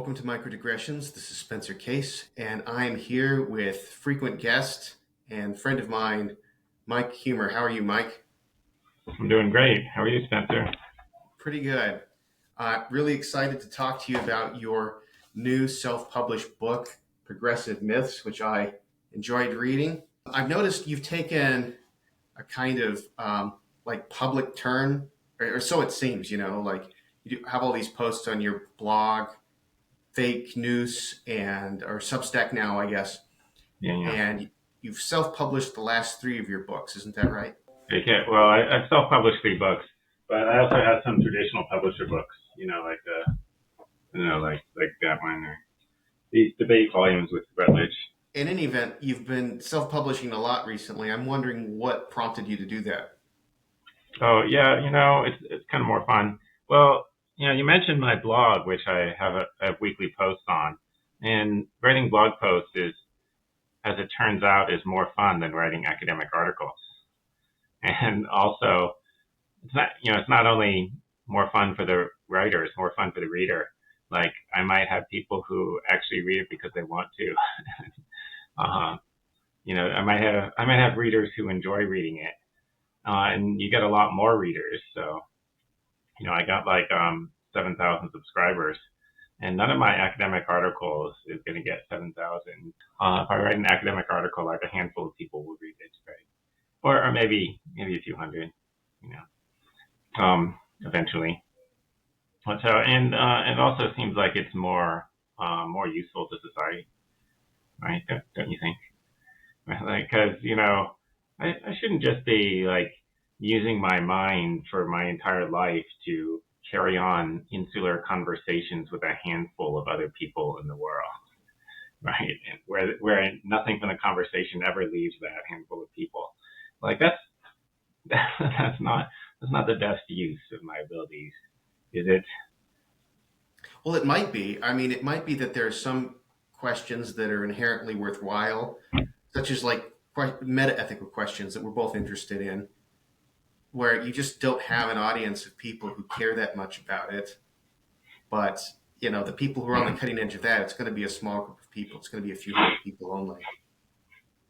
welcome to Micro-Digressions. This is Spencer Case, and I'm here with frequent guest and friend of mine, Mike Huemer. How are you, Mike? I'm doing great. How are you, Spencer? Pretty good. Really excited to talk to you about your new self-published book, Progressive Myths, which I enjoyed reading. I've noticed you've taken a kind of public turn, or so it seems, like you have all these posts on your blog, fake news, and or Substack now, I guess. Yeah. And you've self-published the last three of your books, isn't that right? Okay. Well, I've self-published 3 books, but I also have some traditional publisher books. Like that one, or these debate volumes with Rutledge. In any event, you've been self-publishing a lot recently. I'm wondering what prompted you to do that. Oh yeah, it's kind of more fun. Well, you mentioned my blog, which I have a weekly post on, and writing blog posts is, as it turns out, is more fun than writing academic articles. And also, it's not only more fun for the writer, it's more fun for the reader. Like, I might have people who actually read it because they want to. I might have readers who enjoy reading it, and you get a lot more readers. So, I got 7,000 subscribers, and none of my academic articles is going to get 7,000. If I write an academic article, like a handful of people will read it, right? Or maybe a few hundred, eventually. So, and it also seems like it's more useful to society, right? Don't you think? Because I shouldn't just be using my mind for my entire life to carry on insular conversations with a handful of other people in the world, right? And where nothing from the conversation ever leaves that handful of people. That's not the best use of my abilities, is it? Well, it might be. I mean, it might be that there are some questions that are inherently worthwhile, such as meta-ethical questions that we're both interested in, where you just don't have an audience of people who care that much about it. But, the people who are on the cutting edge of that, it's going to be a small group of people. It's going to be a few hundred people only.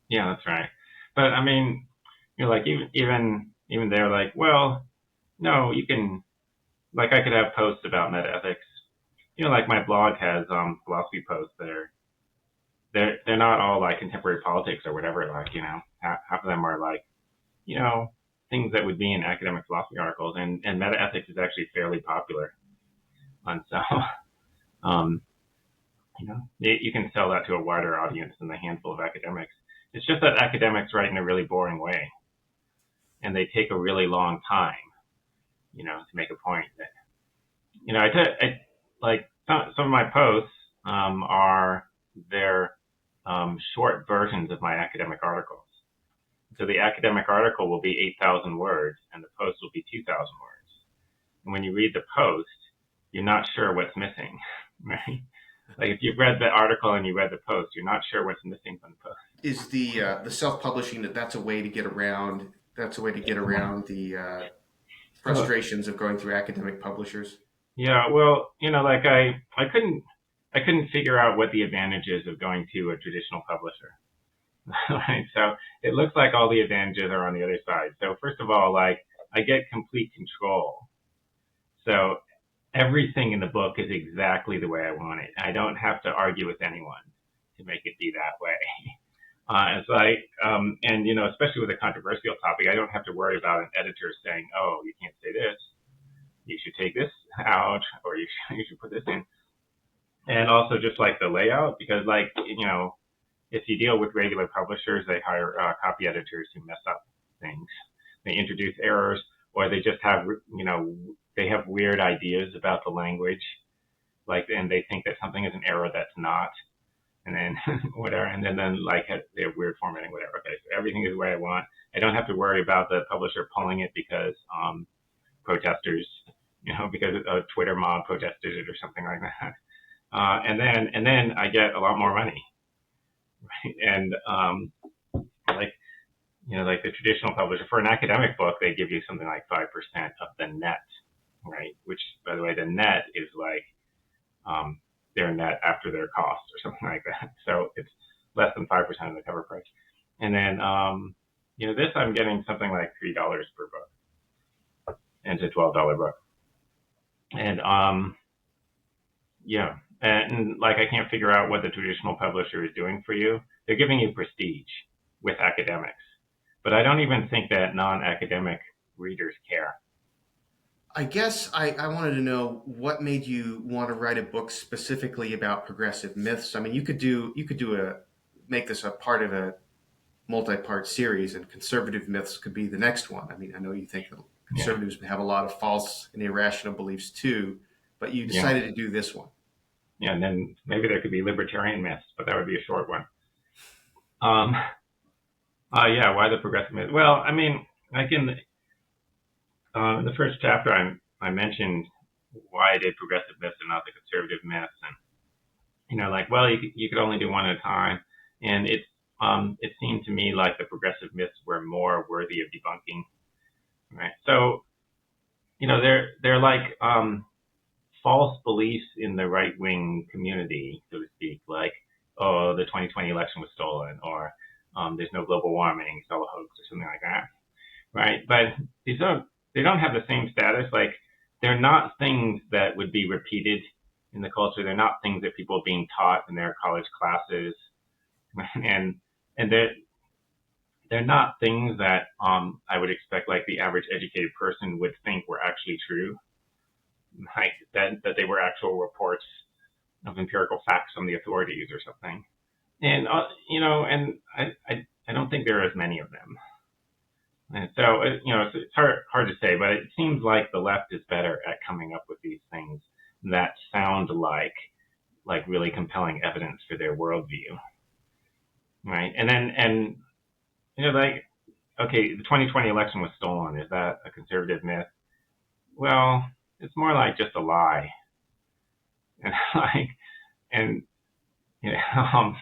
Yeah, that's right. But I mean, even they're like, well, no, you can, I could have posts about meta ethics. My blog has philosophy posts that are, they're not all contemporary politics or whatever. Half of them are things that would be in academic philosophy articles, and meta ethics is actually fairly popular. And so, you can sell that to a wider audience than the handful of academics. It's just that academics write in a really boring way, and they take a really long time, to make a point. That, some of my posts are their short versions of my academic articles. So the academic article will be 8,000 words, and the post will be 2,000 words. And when you read the post, you're not sure what's missing, right? If you've read the article and you read the post, you're not sure what's missing from the post. Is the self-publishing that's a way to get around? That's a way to get around the frustrations of going through academic publishers. Yeah, well, I couldn't figure out what the advantages of going to a traditional publisher. Right? So it looks like all the advantages are on the other side. So first of all, I get complete control. So everything in the book is exactly the way I want it. I don't have to argue with anyone to make it be that way. Especially with a controversial topic, I don't have to worry about an editor saying, "Oh, you can't say this. You should take this out, or you should put this in." And also just the layout, because if you deal with regular publishers, they hire copy editors who mess up things. They introduce errors, or they just have, they have weird ideas about the language, and they think that something is an error that's not, and then whatever, and then they have weird formatting, whatever. Okay, so everything is the way I want. I don't have to worry about the publisher pulling it because protesters, because a Twitter mob protested it or something like that. And then I get a lot more money. Right? And the traditional publisher, for an academic book, they give you something like 5% of the net, right? Which, by the way, the net is their net after their cost or something like that. So it's less than 5% of the cover price. And then, this I'm getting something like $3 per book, and it's a $12 book. And and like I can't figure out what the traditional publisher is doing for you. They're giving you prestige with academics, but I don't even think that non-academic readers care. I guess I wanted to know what made you want to write a book specifically about progressive myths. I mean, you could make this a part of a multi-part series, and conservative myths could be the next one. I mean, I know you think that Yeah, conservatives have a lot of false and irrational beliefs too, but you yeah, decided to do this one. yeah. And then maybe there could be libertarian myths, but that would be a short one. Um, yeah. Why the progressive myth? Well, I mean, like in the first chapter, I mentioned why I did progressive myths and not the conservative myths, and you could only do one at a time, and it seemed to me like the progressive myths were more worthy of debunking, right? So they're like false beliefs in the right wing community, so to speak, like, oh, the 2020 election was stolen, or there's no global warming, it's all a hoax, or something like that, right? But they don't have the same status. Like, they're not things that would be repeated in the culture. They're not things that people are being taught in their college classes, and they're not things that I would expect like the average educated person would think were actually true, like that they were actual reports of empirical facts from the authorities or something. And and I don't think there are as many of them. And so it's hard to say, but it seems like the left is better at coming up with these things that sound like really compelling evidence for their worldview, right? And like, okay, the 2020 election was stolen. Is that a conservative myth? Well, it's more like just a lie, and and you know,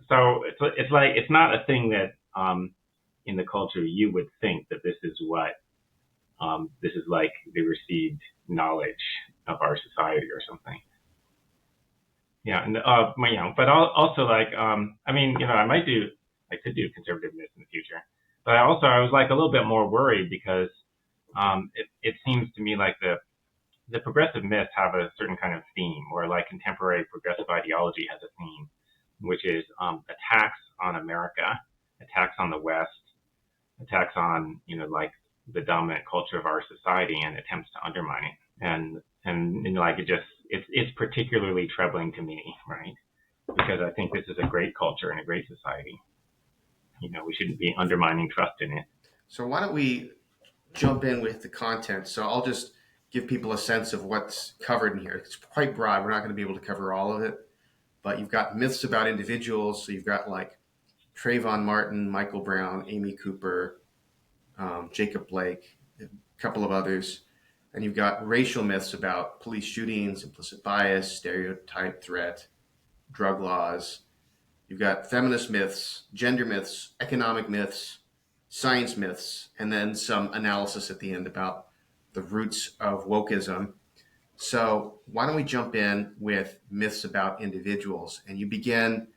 so it's like it's not a thing that in the culture you would think that this is what this is like the received knowledge of our society or something. Yeah, and but also like I mean, I could do conservative myths in the future, but I was like a little bit more worried because it seems to me like the progressive myths have a certain kind of theme, or like contemporary progressive ideology has a theme, which is attacks on America, attacks on the West, attacks on like the dominant culture of our society, and attempts to undermine it. And like it's particularly troubling to me, right? Because I think this is a great culture and a great society. We shouldn't be undermining trust in it. So why don't we jump in with the content? So I'll just give people a sense of what's covered in here. It's quite broad. We're not going to be able to cover all of it, but you've got myths about individuals. So you've got like Trayvon Martin, Michael Brown, Amy Cooper, Jacob Blake, a couple of others. And you've got racial myths about police shootings, implicit bias, stereotype threat, drug laws. You've got feminist myths, gender myths, economic myths, science myths, and then some analysis at the end about the roots of wokeism. So why don't we jump in with myths about individuals? And you begin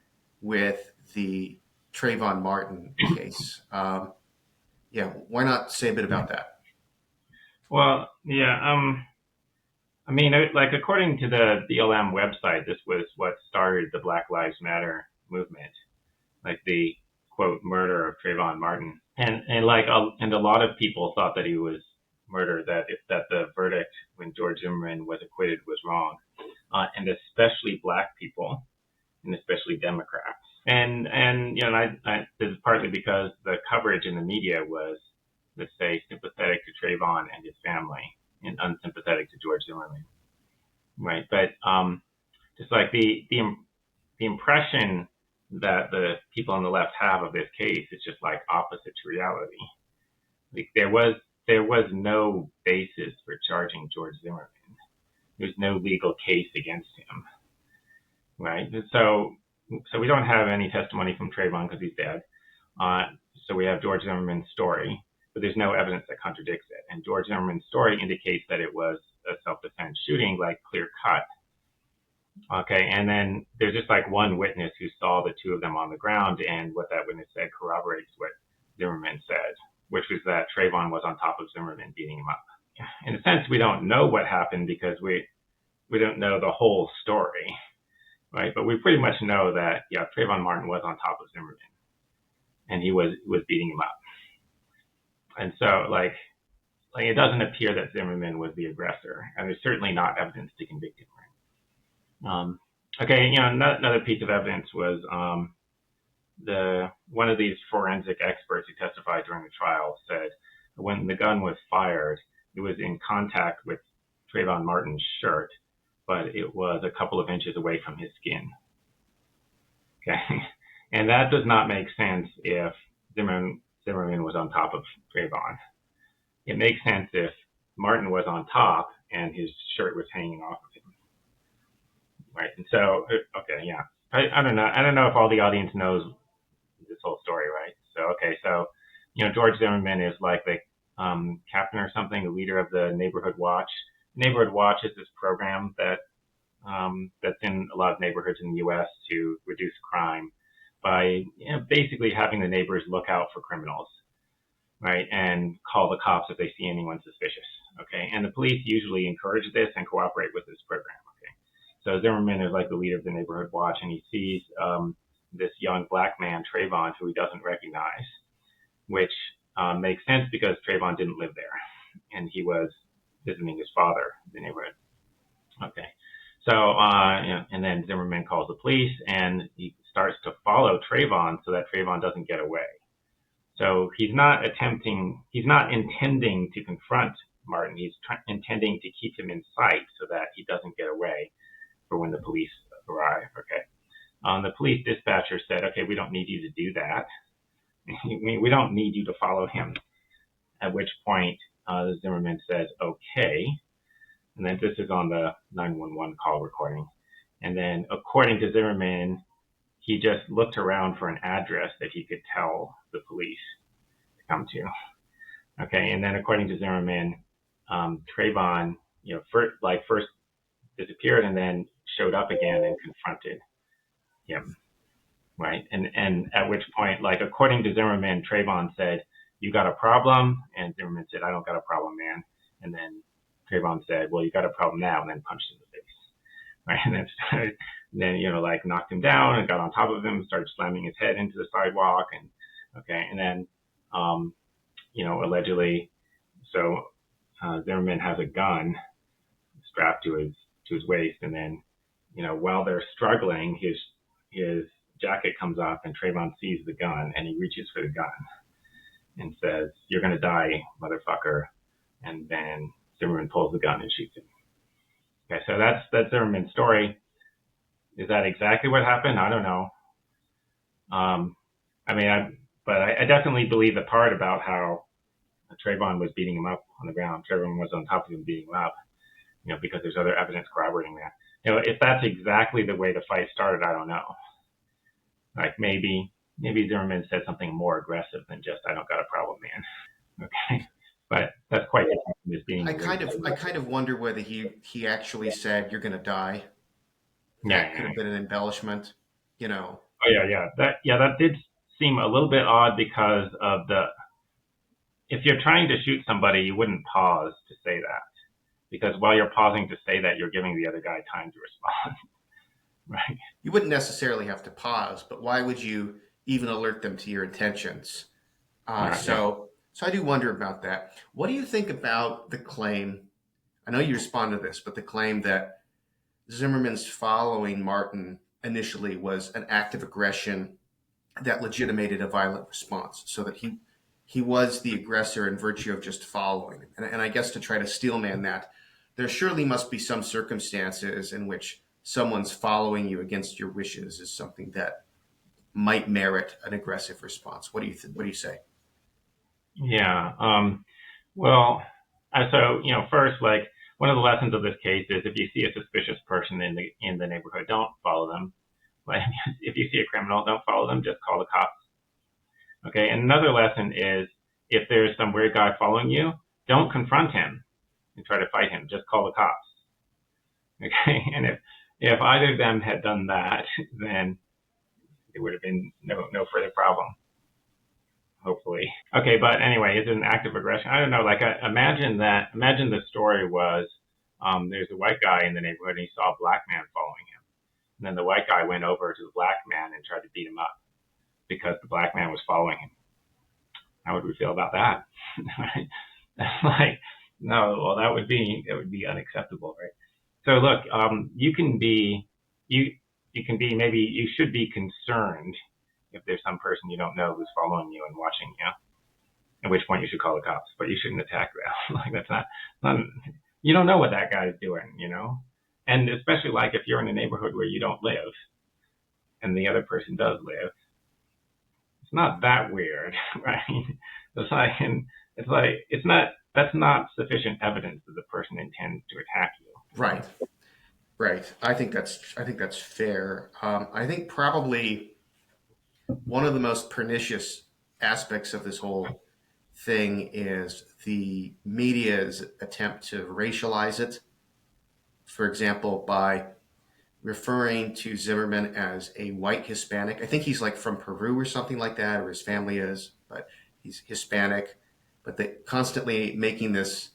with the Trayvon Martin case. Why not say a bit about that? Well, yeah. I mean, like according to the BLM website, this was what started the Black Lives Matter movement, like the quote murder of Trayvon Martin, and a lot of people thought that he was murdered, that the verdict when George Zimmerman was acquitted was wrong, and especially Black people, and especially Democrats, and this is partly because the coverage in the media was, let's say, sympathetic to Trayvon and his family, and unsympathetic to George Zimmerman, right? But just like the impression that the people on the left have of this case is just like opposite to reality. Like there was no basis for charging George Zimmerman. There's no legal case against him, right? So we don't have any testimony from Trayvon because he's dead. So we have George Zimmerman's story, but there's no evidence that contradicts it. And George Zimmerman's story indicates that it was a self-defense shooting, like clear cut. Okay, and then there's just like one witness who saw the two of them on the ground, and what that witness said corroborates what Zimmerman said, which was that Trayvon was on top of Zimmerman beating him up. In a sense, we don't know what happened because we don't know the whole story, right? But we pretty much know that Trayvon Martin was on top of Zimmerman, and he was beating him up. And so like it doesn't appear that Zimmerman was the aggressor, and there's certainly not evidence to convict him. Okay, another piece of evidence was one of these forensic experts who testified during the trial said when the gun was fired, it was in contact with Trayvon Martin's shirt, but it was a couple of inches away from his skin. Okay, and that does not make sense if Zimmerman was on top of Trayvon. It makes sense if Martin was on top and his shirt was hanging off of him. Right, and so, okay, yeah. I don't know. I don't know if all the audience knows this whole story, right? So, George Zimmerman is like the captain or something, the leader of the Neighborhood Watch. Neighborhood Watch is this program that's in a lot of neighborhoods in the U.S. to reduce crime by basically having the neighbors look out for criminals, right, and call the cops if they see anyone suspicious. Okay, and the police usually encourage this and cooperate with this program. Okay, so Zimmerman is like the leader of the Neighborhood Watch, and he sees this young black man, Trayvon, who he doesn't recognize, which makes sense because Trayvon didn't live there, and he was visiting his father in the neighborhood. Okay, so and then Zimmerman calls the police, and he starts to follow Trayvon so that Trayvon doesn't get away. So he's not intending to confront Martin. He's intending to keep him in sight so that he doesn't get away for when the police arrive. Okay. The police dispatcher said, okay, we don't need you to do that. We don't need you to follow him. At which point, Zimmerman says, okay. And then this is on the 911 call recording. And then according to Zimmerman, he just looked around for an address that he could tell the police to come to. Okay, and then according to Zimmerman, Trayvon, first disappeared and then showed up again and confronted him, right? And at which point, according to Zimmerman, Trayvon said, "You got a problem?" And Zimmerman said, "I don't got a problem, man." And then Trayvon said, "Well, you got a problem now," and then punched him in the face, right? And then knocked him down and got on top of him, started slamming his head into the sidewalk, and then allegedly, so Zimmerman has a gun strapped to his waist, and then while they're struggling, his jacket comes off, and Trayvon sees the gun, and he reaches for the gun and says, "You're gonna die, motherfucker," and then Zimmerman pulls the gun and shoots him. Okay, so that's Zimmerman's story. Is that exactly what happened? I don't know. But I definitely believe the part about how Trayvon was beating him up on the ground. Trayvon was on top of him beating him up, because there's other evidence corroborating that. If that's exactly the way the fight started, I don't know. Like maybe Zimmerman said something more aggressive than just "I don't got a problem, man." Okay, but that's quite different from just being. I kind of wonder whether he actually said "you're going to die." That could have been an embellishment, Oh yeah. That did seem a little bit odd because of if you're trying to shoot somebody, you wouldn't pause to say that, because while you're pausing to say that, you're giving the other guy time to respond. Right. You wouldn't necessarily have to pause, but why would you even alert them to your intentions? So I do wonder about that. What do you think about the claim? I know you respond to this, but the claim that Zimmerman's following Martin initially was an act of aggression that legitimated a violent response, so that he was the aggressor in virtue of just following. And I guess to try to steelman that, there surely must be some circumstances in which someone's following you against your wishes is something that might merit an aggressive response. What do you say? Yeah. Well, so first, one of the lessons of this case is if you see a suspicious person in the neighborhood, don't follow them. Like if you see a criminal, don't follow them. Just call the cops. Okay. And another lesson is if there's some weird guy following you, don't confront him and try to fight him. Just call the cops. Okay. And if either of them had done that, then there would have been no further problem, hopefully. Okay, but anyway, is it an act of aggression? I don't know. Like, imagine the story was there's a white guy in the neighborhood and he saw a black man following him. And then the white guy went over to the black man and tried to beat him up because the black man was following him. How would we feel about that? Like, no, well, that would be unacceptable, right? So look, you can be maybe you should be concerned if there's some person you don't know who's following you and watching you. At which point you should call the cops, but you shouldn't attack them. Like, that's not you don't know what that guy is doing, and especially like if you're in a neighborhood where you don't live and the other person does live, it's not that weird, right? That's not sufficient evidence that the person intends to attack you. Right. Right. I think that's fair. I think probably one of the most pernicious aspects of this whole thing is the media's attempt to racialize it. For example, by referring to Zimmerman as a white Hispanic. I think he's like from Peru or something like that, or his family is, but he's Hispanic. But they constantly making this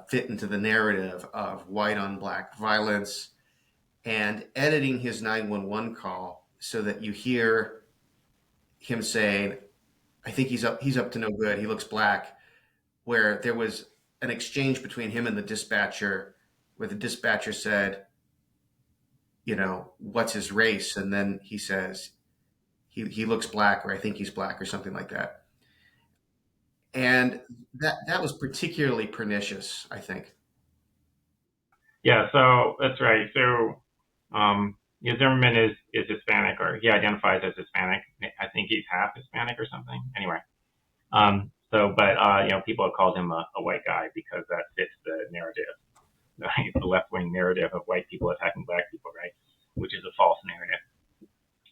fit into the narrative of white on black violence and editing his 911 call so that you hear him saying, I think he's up to no good. He looks black, where there was an exchange between him and the dispatcher where the dispatcher said, what's his race? And then he says, he looks black, or I think he's black, or something like that. And that was particularly pernicious, I think. Yeah, so that's right. So Zimmerman is Hispanic, or he identifies as Hispanic. I think he's half Hispanic or something. Anyway, but people have called him a white guy because that fits the narrative, right? The left-wing narrative of white people attacking black people, right? Which is a false narrative.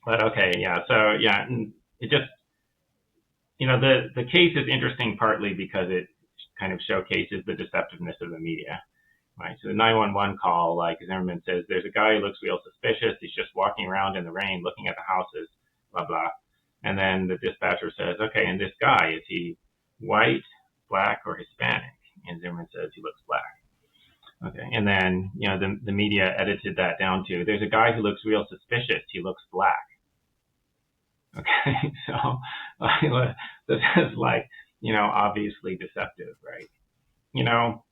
But okay, yeah. So yeah, it just the case is interesting partly because it kind of showcases the deceptiveness of the media. Right, so the 911 call, like Zimmerman says, there's a guy who looks real suspicious. He's just walking around in the rain, looking at the houses, blah, blah. And then the dispatcher says, okay, and this guy, is he white, black, or Hispanic? And Zimmerman says he looks black. Okay, and then, the media edited that down to, there's a guy who looks real suspicious. He looks black. Okay, so this is like, obviously deceptive, right?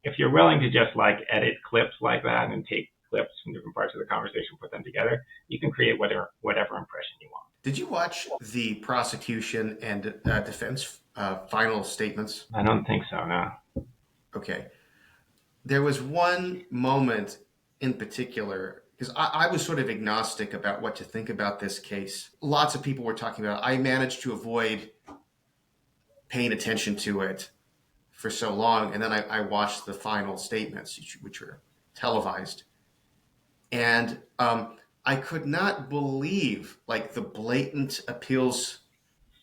If you're willing to just like edit clips like that and take clips from different parts of the conversation, put them together, you can create whatever impression you want. Did you watch the prosecution and defense final statements? I don't think so, no. Okay. There was one moment in particular, because I was sort of agnostic about what to think about this case. Lots of people were talking about it. I managed to avoid paying attention to it for so long, and then I watched the final statements, which were televised, and I could not believe like the blatant appeals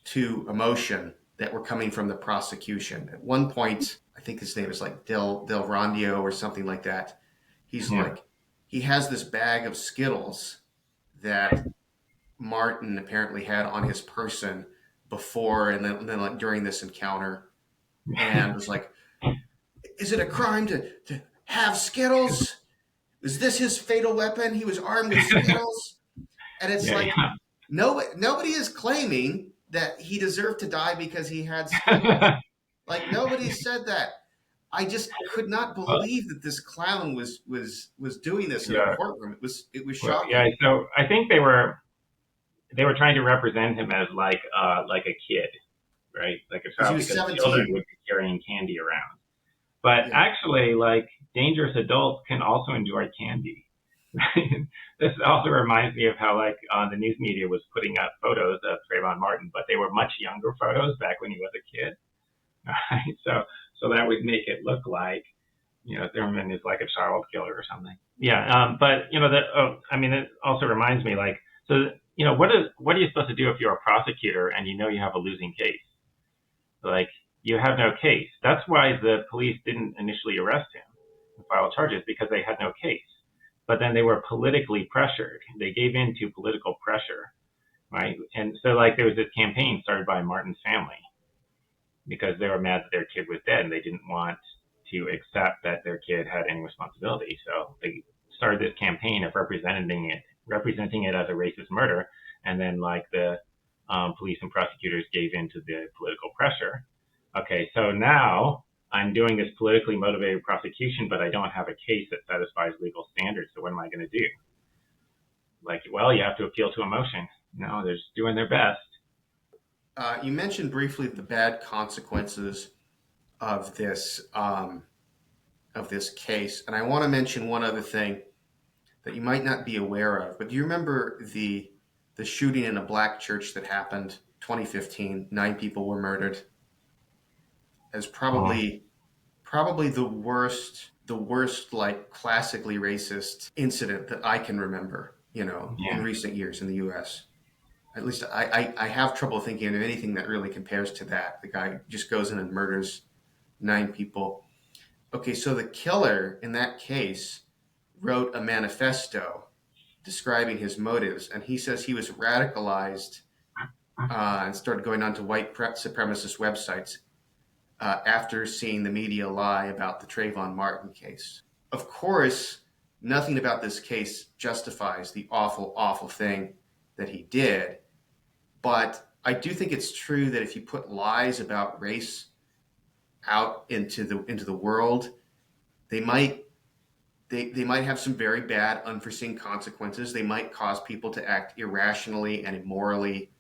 to emotion that were coming from the prosecution. At one point, I think his name is like Del Rondio or something like that. He's like, he has this bag of Skittles that Martin apparently had on his person before and then like during this encounter. And was like, is it a crime to have Skittles? Is this his fatal weapon? He was armed with Skittles. And it's nobody is claiming that he deserved to die because he had Skittles. Like, nobody said that. I just could not believe that this clown was doing this in a courtroom. It was shocking. Yeah, so I think they were trying to represent him as like a kid, right? Like a child, because 17. Children would be carrying candy around. But actually, like, dangerous adults can also enjoy candy. This also reminds me of how, like, the news media was putting up photos of Trayvon Martin, but they were much younger photos back when he was a kid. Right? So that would make it look like, Zimmerman is like a child killer or something. Yeah, but it also reminds me, like, so what are you supposed to do if you're a prosecutor and you have a losing case? Like, you have no case. That's why the police didn't initially arrest him and file charges, because they had no case. but then they were politically pressured. They gave in to political pressure, right? And so like there was this campaign started by Martin's family because they were mad that their kid was dead and they didn't want to accept that their kid had any responsibility. So they started this campaign of representing it as a racist murder, and then like the police and prosecutors gave in to the political pressure. Okay, so now I'm doing this politically motivated prosecution, but I don't have a case that satisfies legal standards. So what am I going to do? Like, well, you have to appeal to emotion. No, they're just doing their best. You mentioned briefly the bad consequences of this case, and I want to mention one other thing that you might not be aware of. But do you remember the shooting in a black church that happened 2015? 9 people were murdered. As Oh, probably the worst like classically racist incident that I can remember. In yeah, recent years in the U.S. At least I have trouble thinking of anything that really compares to that. The guy just goes in and murders 9 people. Okay, so the killer in that case wrote a manifesto describing his motives, and he says he was radicalized and started going on to white supremacist websites after seeing the media lie about the Trayvon Martin case. Of course, nothing about this case justifies the awful, awful thing that he did, but I do think it's true that if you put lies about race out into the world, they might they might have some very bad unforeseen consequences. They might cause people to act irrationally and immorally,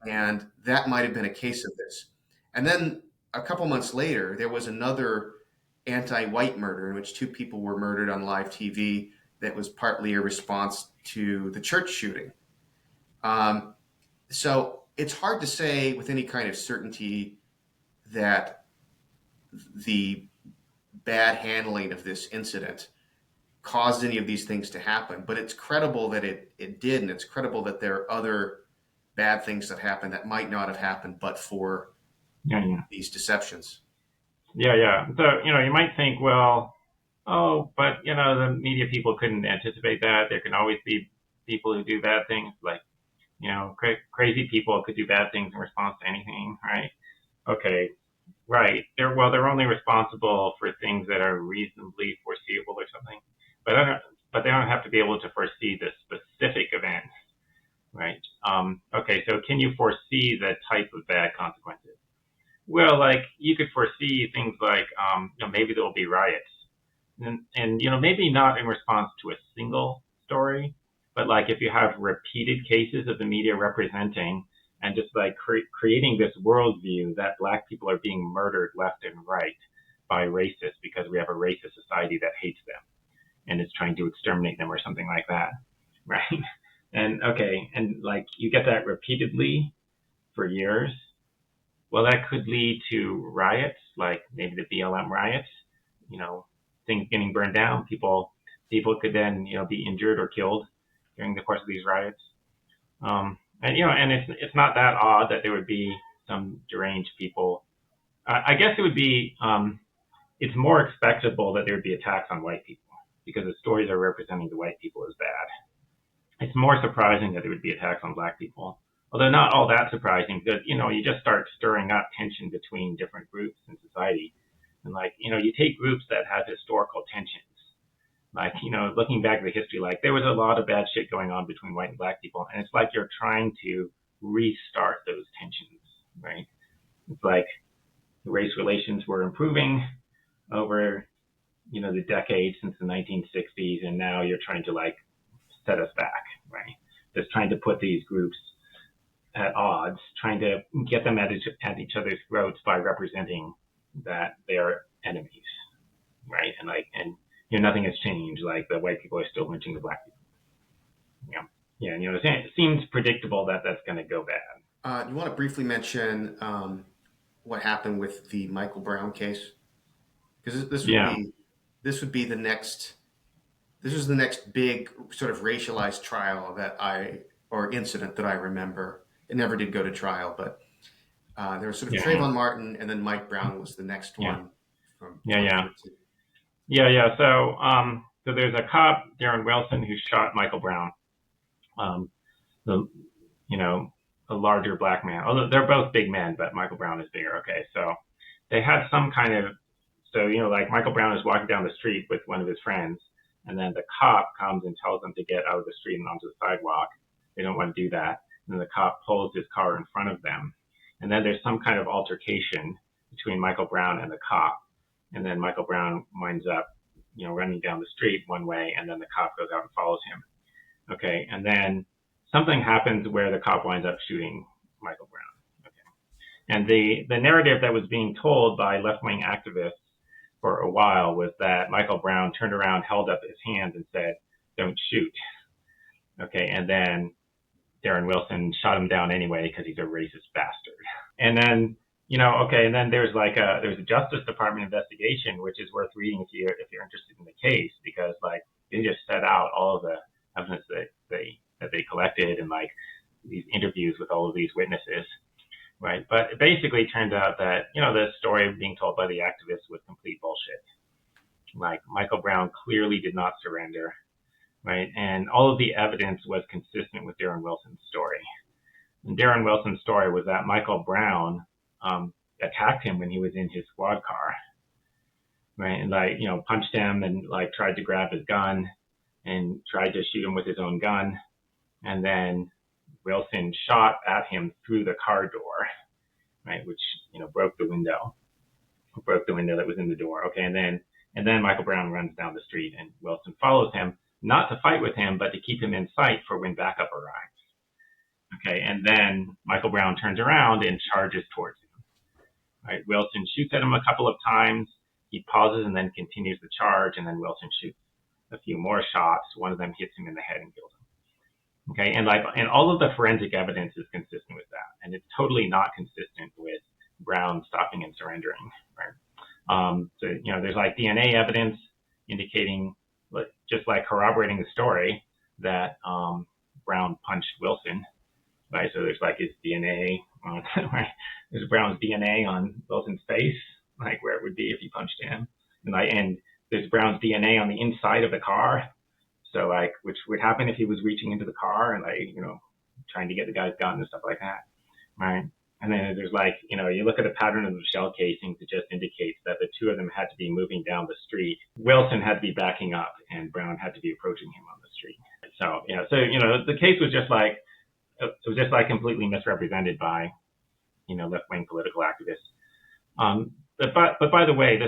and that might have been a case of this. And then a couple months later, there was another anti-white murder in which 2 people were murdered on live TV. That was partly a response to the church shooting. Um, so it's hard to say with any kind of certainty that the bad handling of this incident caused any of these things to happen, but it's credible that it did, and it's credible that there are other bad things that happen that might not have happened but for yeah, yeah. these deceptions. Yeah, yeah. So, you might think, well, oh, but, the media people couldn't anticipate that. There can always be people who do bad things. Like, crazy people could do bad things in response to anything, right? Okay, right. They're only responsible for things that are reasonably foreseeable or something. But but they don't have to be able to foresee the specific event, right? Okay, so can you foresee the type of bad consequences? Well, like you could foresee things like, maybe there will be riots, and maybe not in response to a single story, but like if you have repeated cases of the media representing and just like creating this worldview that black people are being murdered left and right by racists because we have a racist society that hates them and is trying to exterminate them or something like that, right? And okay, and like you get that repeatedly for years, well, that could lead to riots, like maybe the BLM riots. You know, things getting burned down. People could then be injured or killed during the course of these riots. And it's not that odd that there would be some deranged people. I guess it would be. It's more expectable that there would be attacks on white people because the stories are representing the white people as bad. It's more surprising that there would be attacks on black people, although not all that surprising because you just start stirring up tension between different groups in society, and like you take groups that have historical tensions, like looking back at the history, like there was a lot of bad shit going on between white and black people, and it's like you're trying to restart those tensions, right? It's like race relations were improving over the decades since the 1960s, and now you're trying to like set us back, right? Just trying to put these groups at odds, trying to get them at each other's throats by representing that they are enemies, right? And nothing has changed. Like the white people are still lynching the black people. Yeah, yeah. And it seems predictable that that's going to go bad. You want to briefly mention what happened with the Michael Brown case? Because Yeah, this would be the next this was the next big sort of racialized trial or incident that I remember. It never did go to trial, but there was sort of yeah, Trayvon Martin, and then Mike Brown was the next yeah, one from yeah, yeah, 2013. yeah, yeah. So So there's a cop, Darren Wilson, who shot Michael Brown, the a larger black man. Although they're both big men, but Michael Brown is bigger. Okay, so they had some kind of like Michael Brown is walking down the street with one of his friends, and then the cop comes and tells them to get out of the street and onto the sidewalk. They don't want to do that. And then the cop pulls his car in front of them. And then there's some kind of altercation between Michael Brown and the cop. And then Michael Brown winds up, running down the street one way, and then the cop goes out and follows him. Okay, and then something happens where the cop winds up shooting Michael Brown. Okay, and the narrative that was being told by left-wing activists for a while was that Michael Brown turned around, held up his hands, and said, "Don't shoot." Okay, and then Darren Wilson shot him down anyway because he's a racist bastard. And then, and then there's a Justice Department investigation, which is worth reading if you're interested in the case, because they just set out all of the evidence that they collected and these interviews with all of these witnesses. Right. But it basically turned out that, the story being told by the activists was complete bullshit. Michael Brown clearly did not surrender. Right. And all of the evidence was consistent with Darren Wilson's story. And Darren Wilson's story was that Michael Brown attacked him when he was in his squad car. Right. And punched him and tried to grab his gun and tried to shoot him with his own gun. And then Wilson shot at him through the car door, right, which broke the window that was in the door. Okay, and then Michael Brown runs down the street, and Wilson follows him, not to fight with him, but to keep him in sight for when backup arrives. Okay, and then Michael Brown turns around and charges towards him. Right, Wilson shoots at him a couple of times. He pauses and then continues the charge, and then Wilson shoots a few more shots. One of them hits him in the head and kills him. Okay, and all of the forensic evidence is consistent with that, and it's totally not consistent with Brown stopping and surrendering. Right? So there's DNA evidence indicating, just corroborating the story that Brown punched Wilson. Right, so there's his DNA on there's Brown's DNA on Wilson's face, where it would be if he punched him, and there's Brown's DNA on the inside of the car. So which would happen if he was reaching into the car and trying to get the guy's gun and stuff like that, right? And then there's you look at the pattern of the shell casings, it just indicates that the two of them had to be moving down the street. Wilson had to be backing up, and Brown had to be approaching him on the street. So the case was just completely misrepresented by left-wing political activists. But by the way,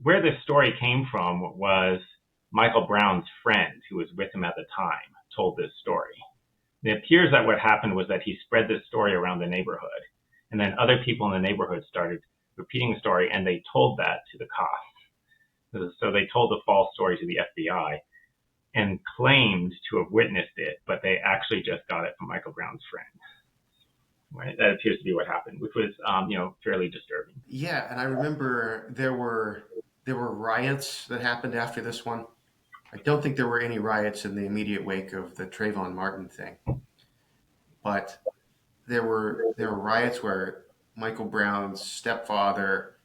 where this story came from was Michael Brown's friend, who was with him at the time, told this story. It appears that what happened was that he spread this story around the neighborhood, and then other people in the neighborhood started repeating the story, and they told that to the cops. So they told the false story to the FBI and claimed to have witnessed it, but they actually just got it from Michael Brown's friend. Right? That appears to be what happened, which was fairly disturbing. Yeah, and I remember there were riots that happened after this one. I don't think there were any riots in the immediate wake of the Trayvon Martin thing, but there were riots where Michael Brown's stepfather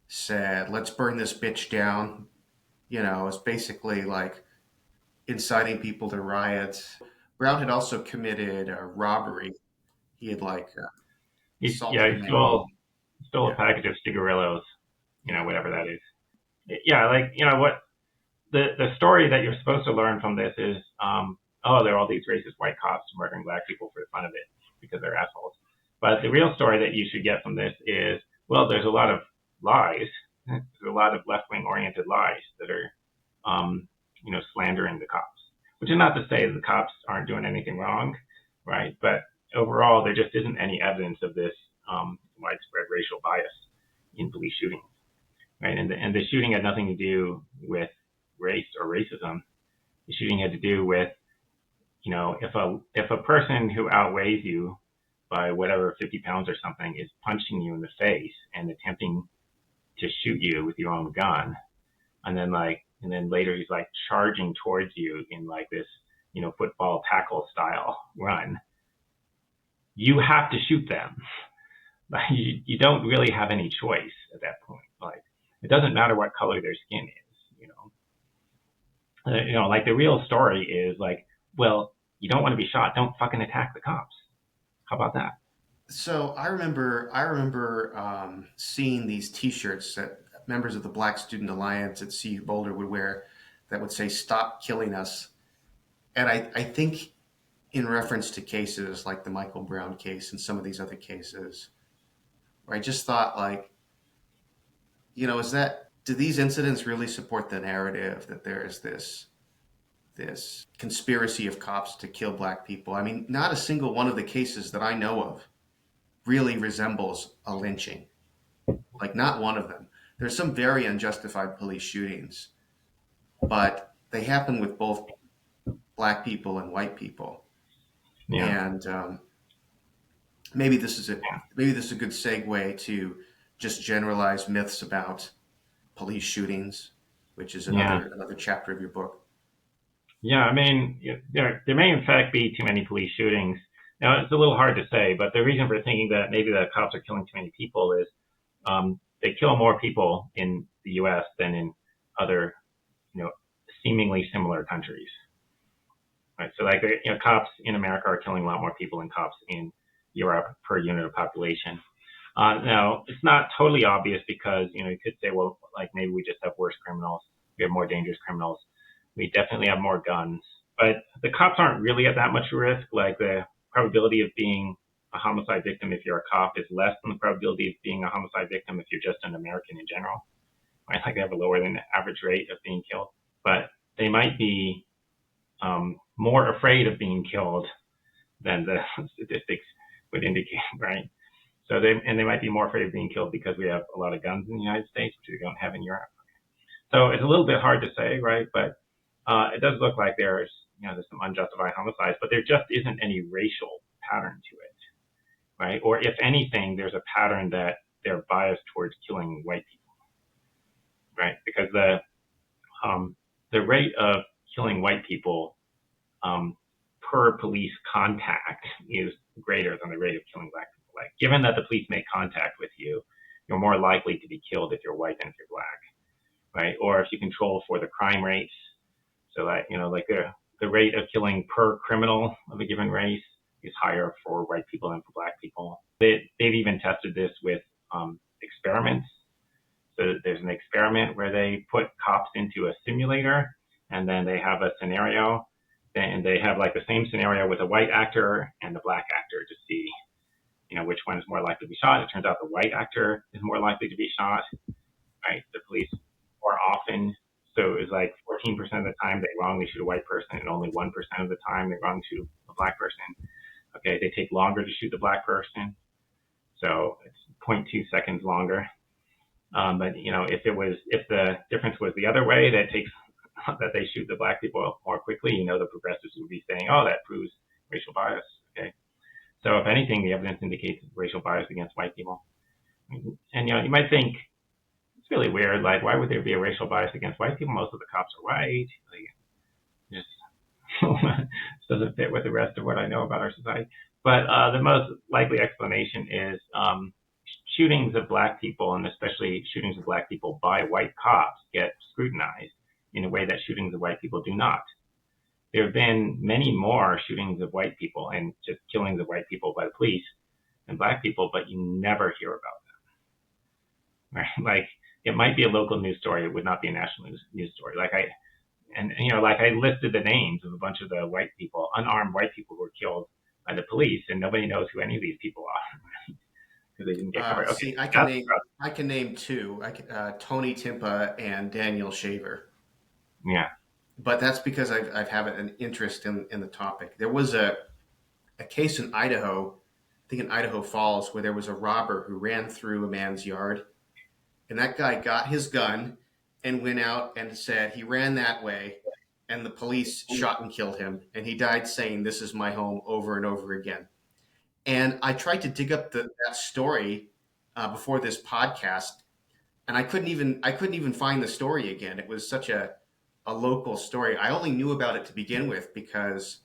said, "Let's burn this bitch down." It's basically inciting people to riots. Brown had also committed a robbery. He had He stole a package of cigarillos, whatever that is. Yeah, what the story that you're supposed to learn from this is, there are all these racist white cops murdering black people for the fun of it because they're assholes. But the real story that you should get from this is, there's a lot of lies. There's a lot of left-wing oriented lies that are, slandering the cops, which is not to say that the cops aren't doing anything wrong, right? But overall, there just isn't any evidence of this widespread racial bias in police shootings, right? And the shooting had nothing to do with race or racism. The shooting had to do with, if a person who outweighs you by whatever 50 pounds or something is punching you in the face and attempting to shoot you with your own gun, and then later he's charging towards you in this football tackle style run, you have to shoot them. You don't really have any choice at that point. It doesn't matter what color their skin is, Like the real story is like, well, you don't want to be shot, don't fucking attack the cops. How about that? So I remember seeing these T-shirts that members of the Black Student Alliance at CU Boulder would wear that would say "Stop killing us," and I think in reference to cases like the Michael Brown case and some of these other cases, where I just thought like, is that do these incidents really support the narrative that there is this conspiracy of cops to kill black people? I mean, not a single one of the cases that I know of really resembles a lynching. Like, not one of them. There's some very unjustified police shootings, but they happen with both black people and white people. Yeah, And maybe this is a good segue to just generalize myths about police shootings, which is yeah, another chapter of your book. yeah. I mean, there may in fact be too many police shootings. Now it's a little hard to say, but the reason for thinking that maybe the cops are killing too many people is they kill more people in the U.S. than in other, you know, seemingly similar countries. Right. So like, cops in America are killing a lot more people than cops in Europe per unit of population. Now, it's not totally obvious because, you could say, well, like maybe we just have worse criminals. We have more dangerous criminals. We definitely have more guns. But the cops aren't really at that much risk. Like the probability of being a homicide victim if you're a cop is less than the probability of being a homicide victim if you're just an American in general. Right? Like they have a lower than average rate of being killed. But they might be more afraid of being killed than the statistics would indicate, right? So they might be more afraid of being killed because we have a lot of guns in the United States, which we don't have in Europe. So it's a little bit hard to say, right? But it does look like there's some unjustified homicides, but there just isn't any racial pattern to it, right? Or if anything, there's a pattern that they're biased towards killing white people, right? Because the rate of killing white people per police contact is greater than the rate of killing black people. Like, given that the police make contact with you, you're more likely to be killed if you're white than if you're black, right? Or if you control for the crime rates, so that like the rate of killing per criminal of a given race is higher for white people than for black people. They've even tested this with experiments. So there's an experiment where they put cops into a simulator, and then they have a scenario, and they have like the same scenario with a white actor and a black actor to see, which one is more likely to be shot. It turns out the white actor is more likely to be shot, right? The police more often. So it was like 14% of the time they wrongly shoot a white person, and only 1% of the time they wrongly shoot a black person. Okay, they take longer to shoot the black person, so it's 0.2 seconds longer. But if the difference was the other way, that they shoot the black people more quickly, the progressives would be saying, oh, that proves racial bias. Okay, so if anything, the evidence indicates racial bias against white people. And you might think it's really weird. Like, why would there be a racial bias against white people? Most of the cops are white. Like, just doesn't fit with the rest of what I know about our society. But the most likely explanation is shootings of black people, and especially shootings of black people by white cops, get scrutinized in a way that shootings of white people do not. There have been many more shootings of white people and just killings of white people by the police than black people, but you never hear about them. Right? Like, it might be a local news story; it would not be a national news story. Like I listed the names of a bunch of the white people, unarmed white people who were killed by the police, and nobody knows who any of these people are because they didn't get covered. Okay, See, I can name two. Tony Timpa and Daniel Shaver, yeah, but that's because I've had an interest in the topic. There was a case in Idaho, I think in Idaho Falls, where there was a robber who ran through a man's yard, and that guy got his gun and went out and said he ran that way, and the police shot and killed him, and he died saying, "This is my home," over and over again. And I tried to dig up that story before this podcast, and I couldn't even find the story again. It was such a local story. I only knew about it to begin with because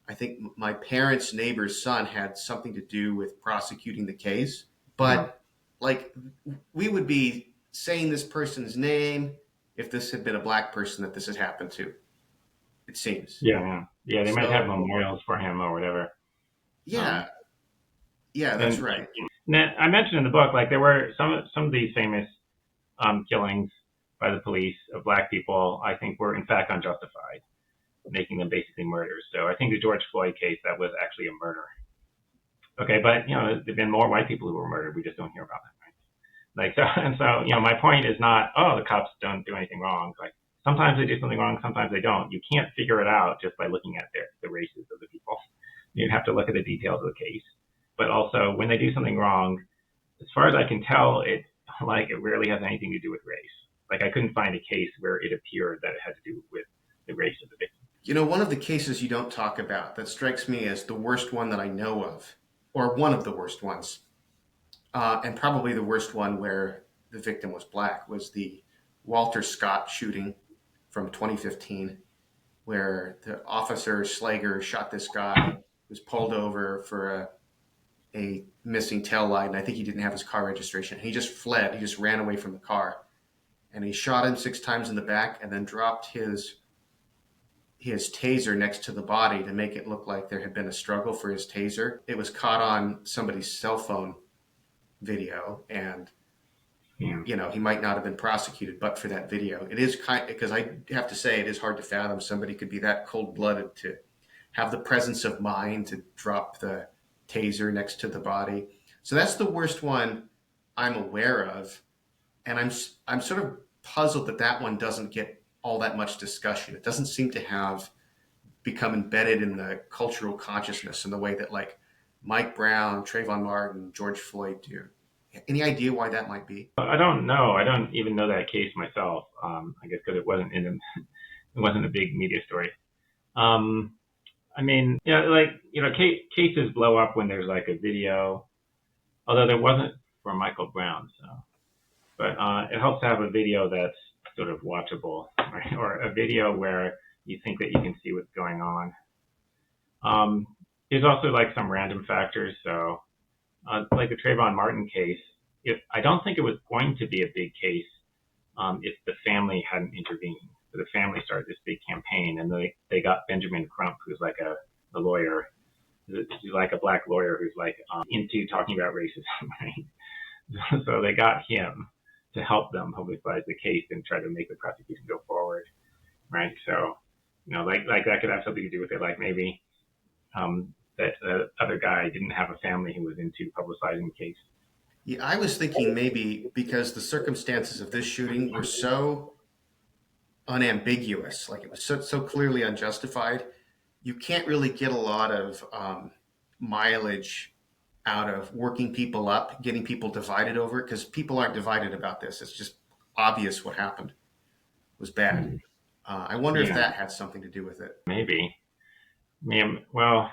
I think my parents' neighbor's son had something to do with prosecuting the case. hmm. But like, we would be saying this person's name if this had been a black person that this had happened to. it seems. Yeah. They might have So memorials for him or whatever. yeah, Um, yeah, that's and right. I mentioned in the book, like there were some of these famous killings by the police of black people. I think were in fact unjustified, making them basically murders. So I think the George Floyd case, that was actually a murder. Okay, but there've been more white people who were murdered. We just don't hear about them, right? Like so, and so my point is not, oh, the cops don't do anything wrong. Like sometimes they do something wrong, sometimes they don't. You can't figure it out just by looking at the races of the people. You have to look at the details of the case. But also, when they do something wrong, as far as I can tell, it rarely has anything to do with race. Like I couldn't find a case where it appeared that it had to do with the race of the victim. One of the cases you don't talk about that strikes me as the worst one that I know of, or one of the worst ones, and probably the worst one where the victim was black, was the Walter Scott shooting from 2015, where the officer Slager shot this guy, was pulled over for a missing tail light, and I think he didn't have his car registration. He just fled. He just ran away from the car, and he shot him 6 times in the back, and then dropped his taser next to the body to make it look like there had been a struggle for his taser. It was caught on somebody's cell phone video, and Yeah. he might not have been prosecuted but for that video. It is because I have to say it is hard to fathom somebody could be that cold-blooded to have the presence of mind to drop the taser next to the body. So that's the worst one I'm aware of, and I'm sort of puzzled that one doesn't get all that much discussion. It doesn't seem to have become embedded in the cultural consciousness in the way that like Mike Brown, Trayvon Martin, George Floyd do. Any idea why that might be? I don't know. I don't even know that case myself. I guess because it wasn't it wasn't a big media story. Um, I mean, cases blow up when there's like a video, although there wasn't for Michael Brown. So, but it helps to have a video that's sort of watchable, right? Or a video where you think that you can see what's going on. Um, there's also like some random factors. So, like the Trayvon Martin case, I don't think it was going to be a big case if the family hadn't intervened. So the family started this big campaign, and they got Benjamin Crump, who's like a lawyer, he's like a black lawyer who's like into talking about racism, right? So they got him to help them publicize the case and try to make the prosecution go forward, right? So, like that could have something to do with it. Like maybe that other guy didn't have a family who was into publicizing the case. Yeah, I was thinking maybe because the circumstances of this shooting were so unambiguous, like it was so clearly unjustified, you can't really get a lot of mileage out of working people up, getting people divided over it, because people aren't divided about this. It's just obvious what happened was bad. I wonder if Yeah, that had something to do with it. maybe. I mean, well,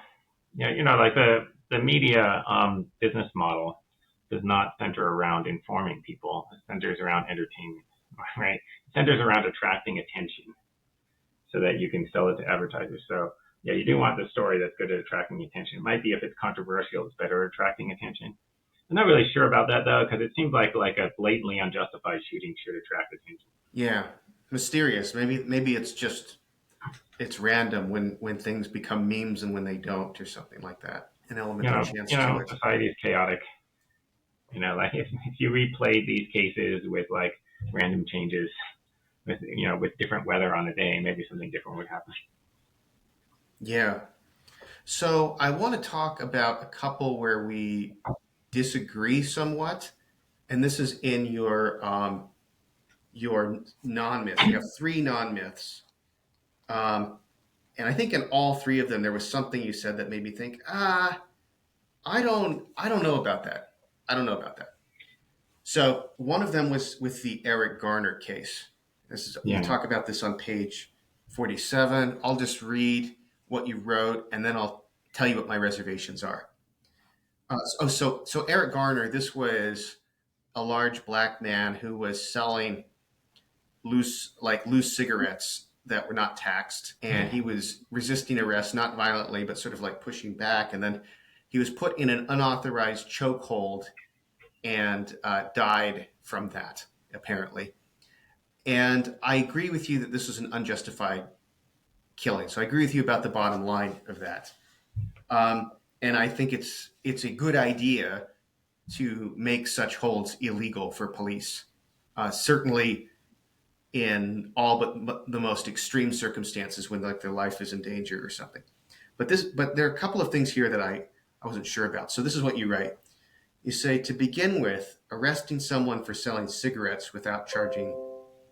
yeah, like the media business model does not center around informing people. It centers around entertainment, right? It centers around attracting attention so that you can sell it to advertisers. So yeah, you do want the story that's good at attracting attention. It might be if it's controversial, it's better at attracting attention. I'm not really sure about that though, because it seems like a blatantly unjustified shooting should attract attention. Yeah, mysterious. Maybe it's random when things become memes and when they don't, or something like that. An element of chance to it. Society is chaotic. Like if you replay these cases with like random changes, with different weather on a day, maybe something different would happen. Yeah. So I want to talk about a couple where we disagree somewhat, and this is in your non myths. You have three non myths, and I think in all three of them there was something you said that made me think, I don't know about that. I don't know about that. So one of them was with the Eric Garner case. You Yeah. talk about this on page 47. I'll just read what you wrote, and then I'll tell you what my reservations are. So Eric Garner, this was a large black man who was selling loose cigarettes that were not taxed, and he was resisting arrest, not violently, but sort of like pushing back, and then he was put in an unauthorized chokehold and died from that, apparently. And I agree with you that this was an unjustified killing. So I agree with you about the bottom line of that. And I think it's a good idea to make such holds illegal for police. Certainly in all but the most extreme circumstances when like their life is in danger or something. But there are a couple of things here that I wasn't sure about. So this is what you write. You say, to begin with, arresting someone for selling cigarettes without charging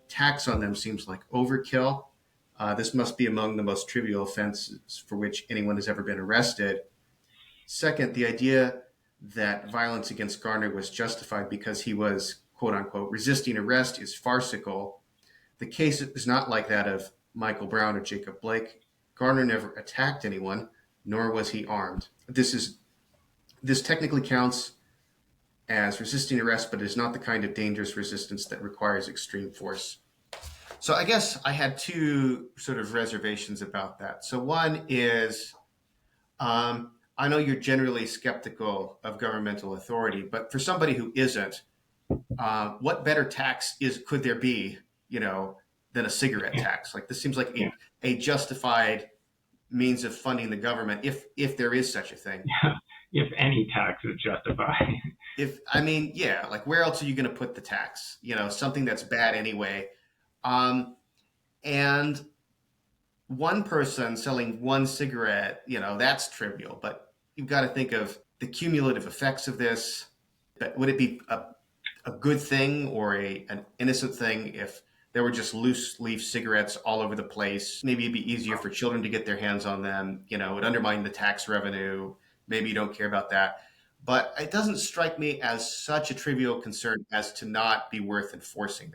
tax on them seems like overkill. This must be among the most trivial offenses for which anyone has ever been arrested. Second, the idea that violence against Garner was justified because he was, quote unquote, resisting arrest is farcical. The case is not like that of Michael Brown or Jacob Blake. Garner never attacked anyone, nor was he armed. This technically counts as resisting arrest, but is not the kind of dangerous resistance that requires extreme force. So I guess I had two sort of reservations about that. So one is, I know you're generally skeptical of governmental authority, but for somebody who isn't, what better tax could there be, than a cigarette tax? Like this seems like a justified means of funding the government, if there is such a thing. If any tax is justified. Like where else are you going to put the tax? Something that's bad anyway. And one person selling one cigarette, that's trivial, but you've got to think of the cumulative effects of this. Would it be a good thing or an innocent thing if there were just loose leaf cigarettes all over the place? Maybe it'd be easier for children to get their hands on them. It would undermine the tax revenue. Maybe you don't care about that. But it doesn't strike me as such a trivial concern as to not be worth enforcing.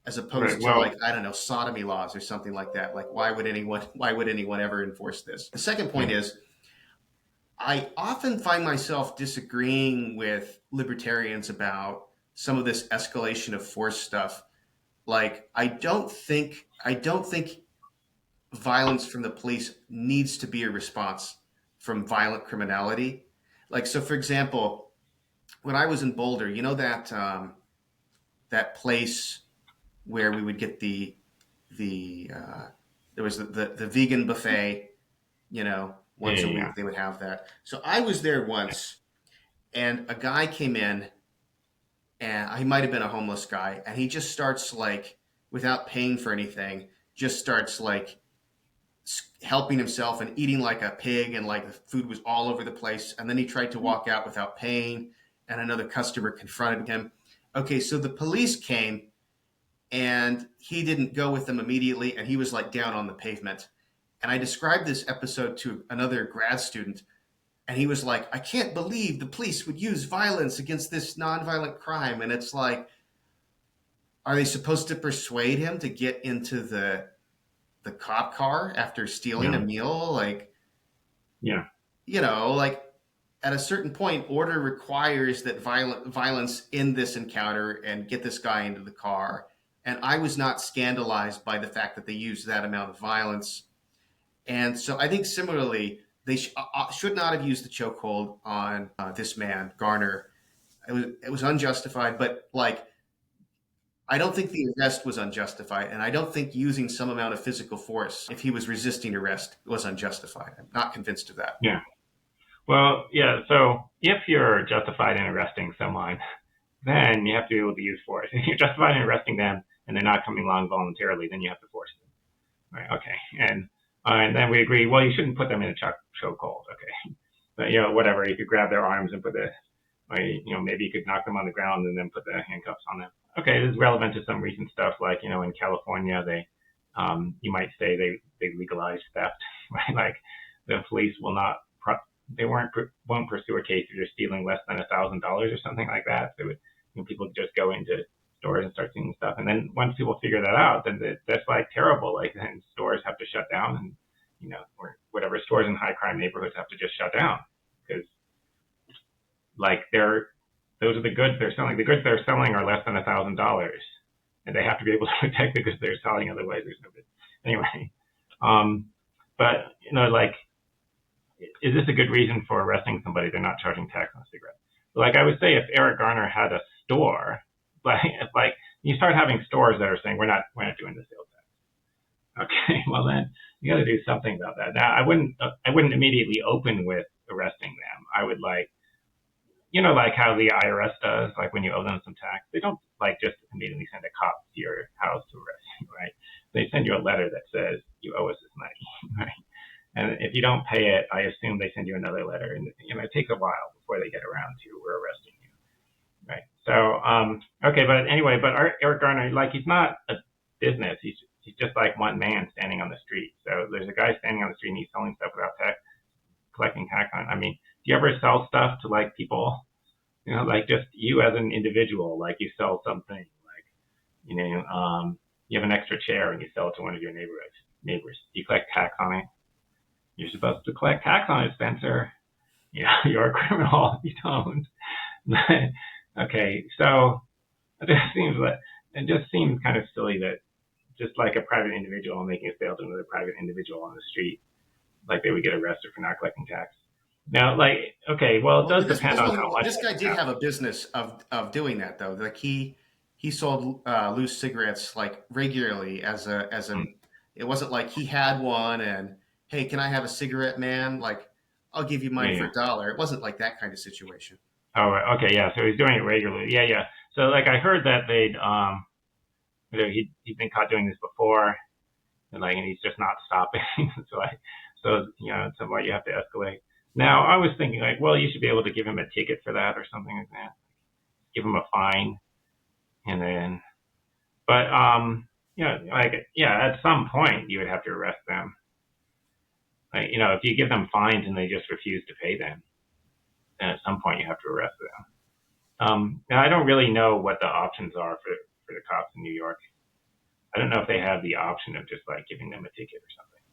As opposed to like, I don't know, sodomy laws or something like that. Like, why would anyone ever enforce this? The second point is, I often find myself disagreeing with libertarians about some of this escalation of force stuff. Like, I don't think violence from the police needs to be a response from violent criminality. Like, so for example, when I was in Boulder, that place where we would get there was the vegan buffet, once a week they would have that. So I was there once, and a guy came in, and he might have been a homeless guy, and he just starts like, without paying for anything, just starts like helping himself and eating like a pig, and like the food was all over the place. And then he tried to walk out without paying, and another customer confronted him. Okay, so the police came, and he didn't go with them immediately, and he was like down on the pavement. And I described this episode to another grad student, and he was like, I can't believe the police would use violence against this nonviolent crime. And it's like, are they supposed to persuade him to get into the cop car after stealing a meal? Like, like at a certain point, order requires that violence end this encounter and get this guy into the car. And I was not scandalized by the fact that they used that amount of violence. And so I think similarly, they should not have used the chokehold on this man, Garner. It was unjustified, but like, I don't think the arrest was unjustified. And I don't think using some amount of physical force, if he was resisting arrest, was unjustified. I'm not convinced of that. Yeah. Well, yeah. So if you're justified in arresting someone, then you have to be able to use force. If you're justified in arresting them and they're not coming along voluntarily, then you have to force them. Right? Okay. And then we agree, well, you shouldn't put them in a chokehold. Okay. But, whatever. You could grab their arms and maybe you could knock them on the ground and then put the handcuffs on them. Okay. This is relevant to some recent stuff. Like, in California, you might say they legalized theft, right? Like the police won't pursue a case if you're stealing less than $1,000 or something like that. So people just go into stores and start stealing stuff. And then once people figure that out, then that's like terrible. Like then stores have to shut down, and or whatever, stores in high crime neighborhoods have to just shut down because like those are the goods they're selling. The goods they're selling are less than $1,000, and they have to be able to protect the goods they're selling. Otherwise, there's no business. Anyway, but like, is this a good reason for arresting somebody? They're not charging tax on cigarettes. Like I would say, if Eric Garner had a store, like you start having stores that are saying we're not doing the sales tax, Okay, well then you got to do something about that. Now I wouldn't immediately open with arresting them. I would like, like how the IRS does, like when you owe them some tax, they don't like just immediately send a cop to your house to arrest you, right? They send you a letter that says you owe us this money, right? And if you don't pay it, I assume they send you another letter, and it takes a while before they get around to arresting you, right? So, okay, but anyway, but Eric Garner, like he's not a business. He's just like one man standing on the street. So there's a guy standing on the street and he's selling stuff without tax, collecting tax on it. I mean, do you ever sell stuff to like people? Like just you as an individual, like you sell something, like you have an extra chair and you sell it to one of your neighbors. You collect tax on it. You're supposed to collect tax on it, Spencer. You're a criminal if you don't. Okay, so it just seems kind of silly that just like a private individual making a sale to another private individual on the street, like they would get arrested for not collecting tax. Now, like, okay, well, it does depend on how much. This guy did have a business of doing that though. Like he sold loose cigarettes like regularly as a It wasn't like he had one and hey, can I have a cigarette, man? Like I'll give you mine for $1. It wasn't like that kind of situation. Oh, okay, yeah. So he's doing it regularly. Yeah, yeah. So like I heard that he'd been caught doing this before, and he's just not stopping. So somewhat you have to escalate. Now I was thinking like, well, you should be able to give him a ticket for that or something like that. Give him a fine, and then, but at some point you would have to arrest them. Like, if you give them fines and they just refuse to pay them, then at some point you have to arrest them. Now I don't really know what the options are for the cops in New York. I don't know if they have the option of just like giving them a ticket or something.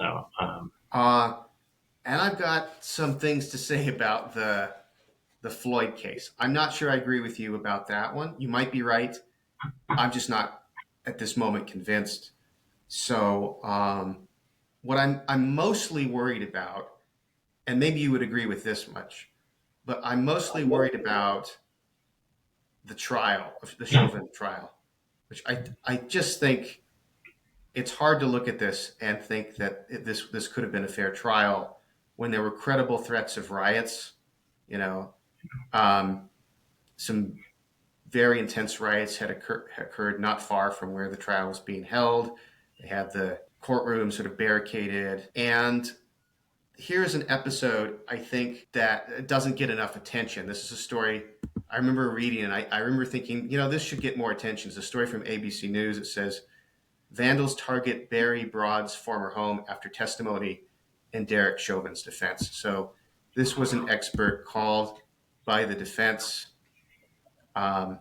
So, and I've got some things to say about the Floyd case. I'm not sure I agree with you about that one. You might be right. I'm just not at this moment convinced. So, what I'm mostly worried about, and maybe you would agree with this much, but I'm mostly worried about the trial, the Chauvin trial, which I just think it's hard to look at this and think that this could have been a fair trial when there were credible threats of riots. Some very intense riots had occurred not far from where the trial was being held. They had the courtroom sort of barricaded. And here's an episode, I think, that doesn't get enough attention. This is a story I remember reading, and I remember thinking, this should get more attention. It's a story from ABC News. It says, vandals target Barry Broad's former home after testimony in Derek Chauvin's defense. So this was an expert called by the defense. I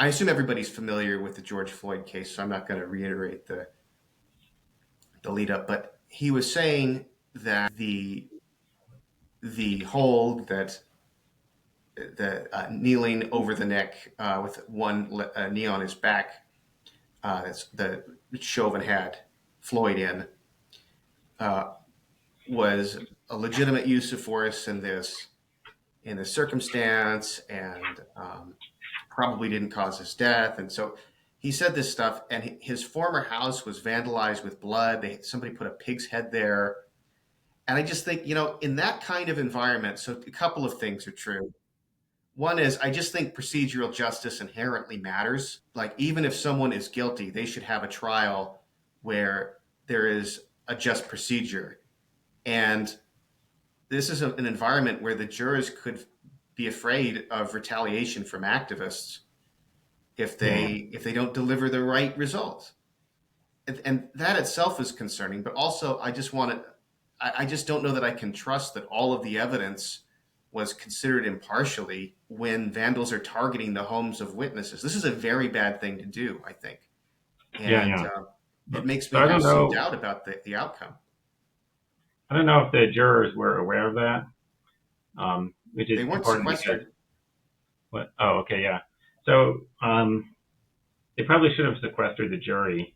assume everybody's familiar with the George Floyd case, so I'm not going to reiterate the lead up, but he was saying that the hold, that the kneeling over the neck with one knee on his back, that Chauvin had Floyd in, was a legitimate use of force in this circumstance, and probably didn't cause his death. And so he said this stuff, and his former house was vandalized with blood. Somebody put a pig's head there. And I just think, in that kind of environment, so a couple of things are true. One is, I just think procedural justice inherently matters. Like, even if someone is guilty, they should have a trial where there is a just procedure. And this is an environment where the jurors could be afraid of retaliation from activists if they don't deliver the right results. And that itself is concerning, but also I just don't know that I can trust that all of the evidence was considered impartially when vandals are targeting the homes of witnesses. This is a very bad thing to do, I think. And it makes me have some doubt about the outcome. I don't know if the jurors were aware of that, which is they weren't important. Sequestered. Oh, okay, yeah. So they probably should have sequestered the jury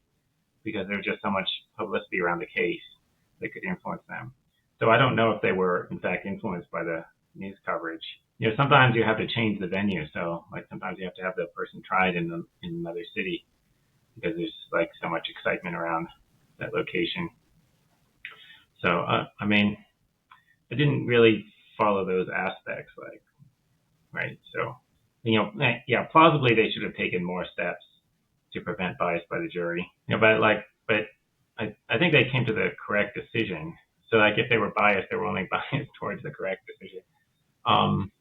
because there's just so much publicity around the case that could influence them. So I don't know if they were, in fact, influenced by the news coverage. Sometimes you have to change the venue. So, like, sometimes you have to have the person tried in another city. because there's like so much excitement around that location. So, I mean, I didn't really follow those aspects, like, right? So, yeah, plausibly they should have taken more steps to prevent bias by the jury. But I think they came to the correct decision. So, like, if they were biased, they were only biased towards the correct decision. Um,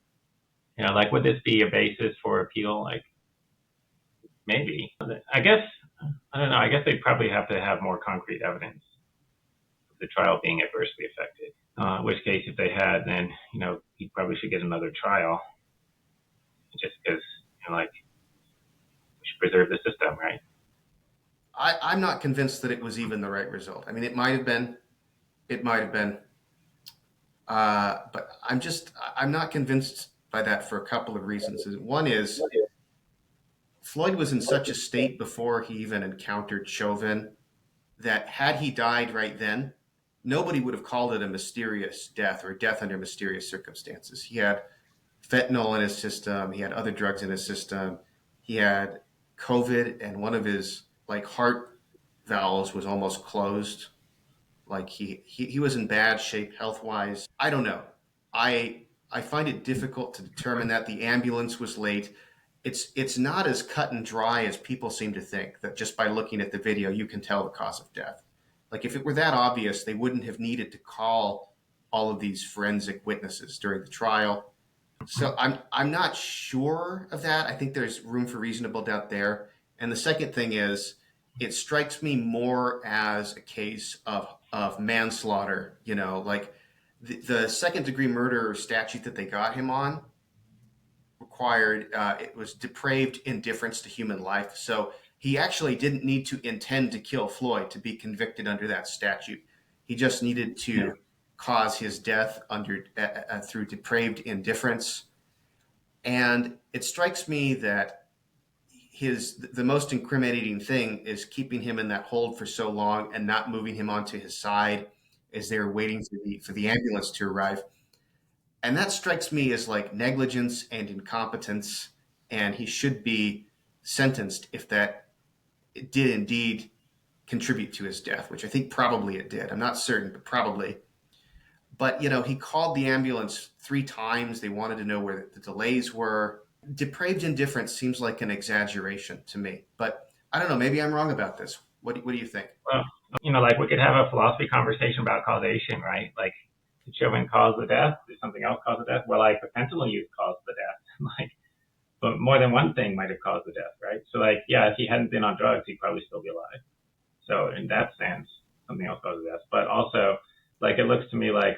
like, would this be a basis for appeal? Like, maybe. I guess, I don't know. I guess they'd probably have to have more concrete evidence of the trial being adversely affected. In which case, if they had, then, he probably should get another trial just because, like, we should preserve the system, right? I'm not convinced that it was even the right result. I mean, it might have been. It might have been. But I'm not convinced by that for a couple of reasons. One is Floyd was in such a state before he even encountered Chauvin that had he died right then, nobody would have called it a mysterious death or a death under mysterious circumstances. He had fentanyl in his system. He had other drugs in his system. He had COVID, and one of his heart valves was almost closed. Like he was in bad shape health wise. I don't know. I find it difficult to determine that. The ambulance was late. It's not as cut and dry as people seem to think, that just by looking at the video you can tell the cause of death. Like, if it were that obvious, they wouldn't have needed to call all of these forensic witnesses during the trial. So I'm not sure of that. I think there's room for reasonable doubt there. And the second thing is, it strikes me more as a case of manslaughter. Like the second degree murder statute that they got him on required it was depraved indifference to human life. So he actually didn't need to intend to kill Floyd to be convicted under that statute. He just needed to cause his death through depraved indifference. And it strikes me that the most incriminating thing is keeping him in that hold for so long and not moving him onto his side as they're waiting for the ambulance to arrive. And that strikes me as like negligence and incompetence, and he should be sentenced if that did indeed contribute to his death, which I think probably it did. I'm not certain, but probably. But he called the ambulance 3 times. They wanted to know where the delays were. Depraved indifference seems like an exaggeration to me, but I don't know. Maybe I'm wrong about this. What do you think? Well, like, we could have a philosophy conversation about causation, right? Like, did Chauvin cause the death? Did something else cause the death? Well, like, the fentanyl use caused the death. Like, but more than one thing might have caused the death, right? So, like, yeah, if he hadn't been on drugs, he'd probably still be alive. So in that sense, something else caused the death. But also, like, it looks to me like,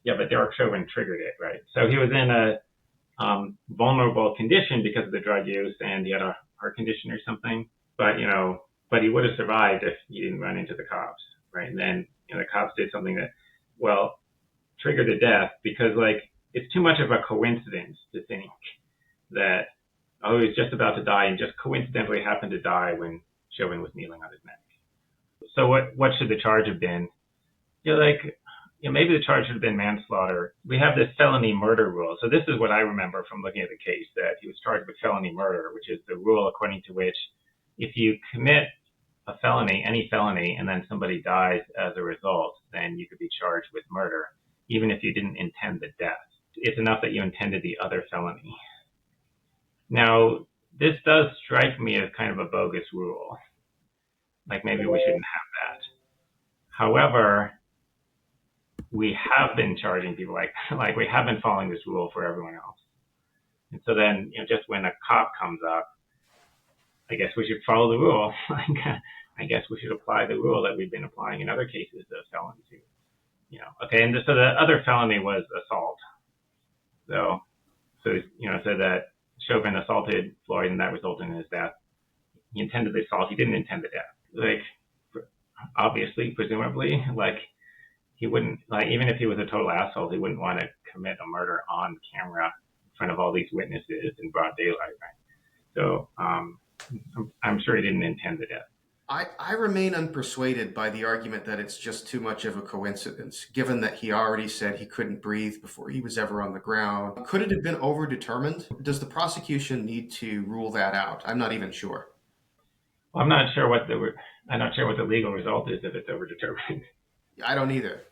yeah, but Derek Chauvin triggered it, right? So he was in a vulnerable condition because of the drug use, and he had a heart condition or something. But but he would have survived if he didn't run into the cops, right? And then the cops did something that, well, triggered the death, because, like, it's too much of a coincidence to think that, oh, he was just about to die and just coincidentally happened to die when Chauvin was kneeling on his neck. So what should the charge have been? Maybe the charge should have been manslaughter. We have this felony murder rule. So this is what I remember from looking at the case, that he was charged with felony murder, which is the rule according to which if you commit a felony, any felony, and then somebody dies as a result, then you could be charged with murder, even if you didn't intend the death. It's enough that you intended the other felony. Now, this does strike me as kind of a bogus rule. Like, maybe we shouldn't have that. However, we have been charging people like we have been following this rule for everyone else. And so then, just when a cop comes up, I guess we should follow the rule. I guess we should apply the rule that we've been applying in other cases of felons who, okay. And so the other felony was assault. So that Chauvin assaulted Floyd and that resulted in his death. He intended the assault. He didn't intend the death. Like, obviously, presumably, like, he wouldn't, like, even if he was a total asshole, he wouldn't want to commit a murder on camera in front of all these witnesses in broad daylight, right? So I'm sure he didn't intend the death. I remain unpersuaded by the argument that it's just too much of a coincidence, given that he already said he couldn't breathe before he was ever on the ground. Could it have been overdetermined? Does the prosecution need to rule that out? I'm not even sure. I'm not sure what the legal result is if it's overdetermined. I don't either.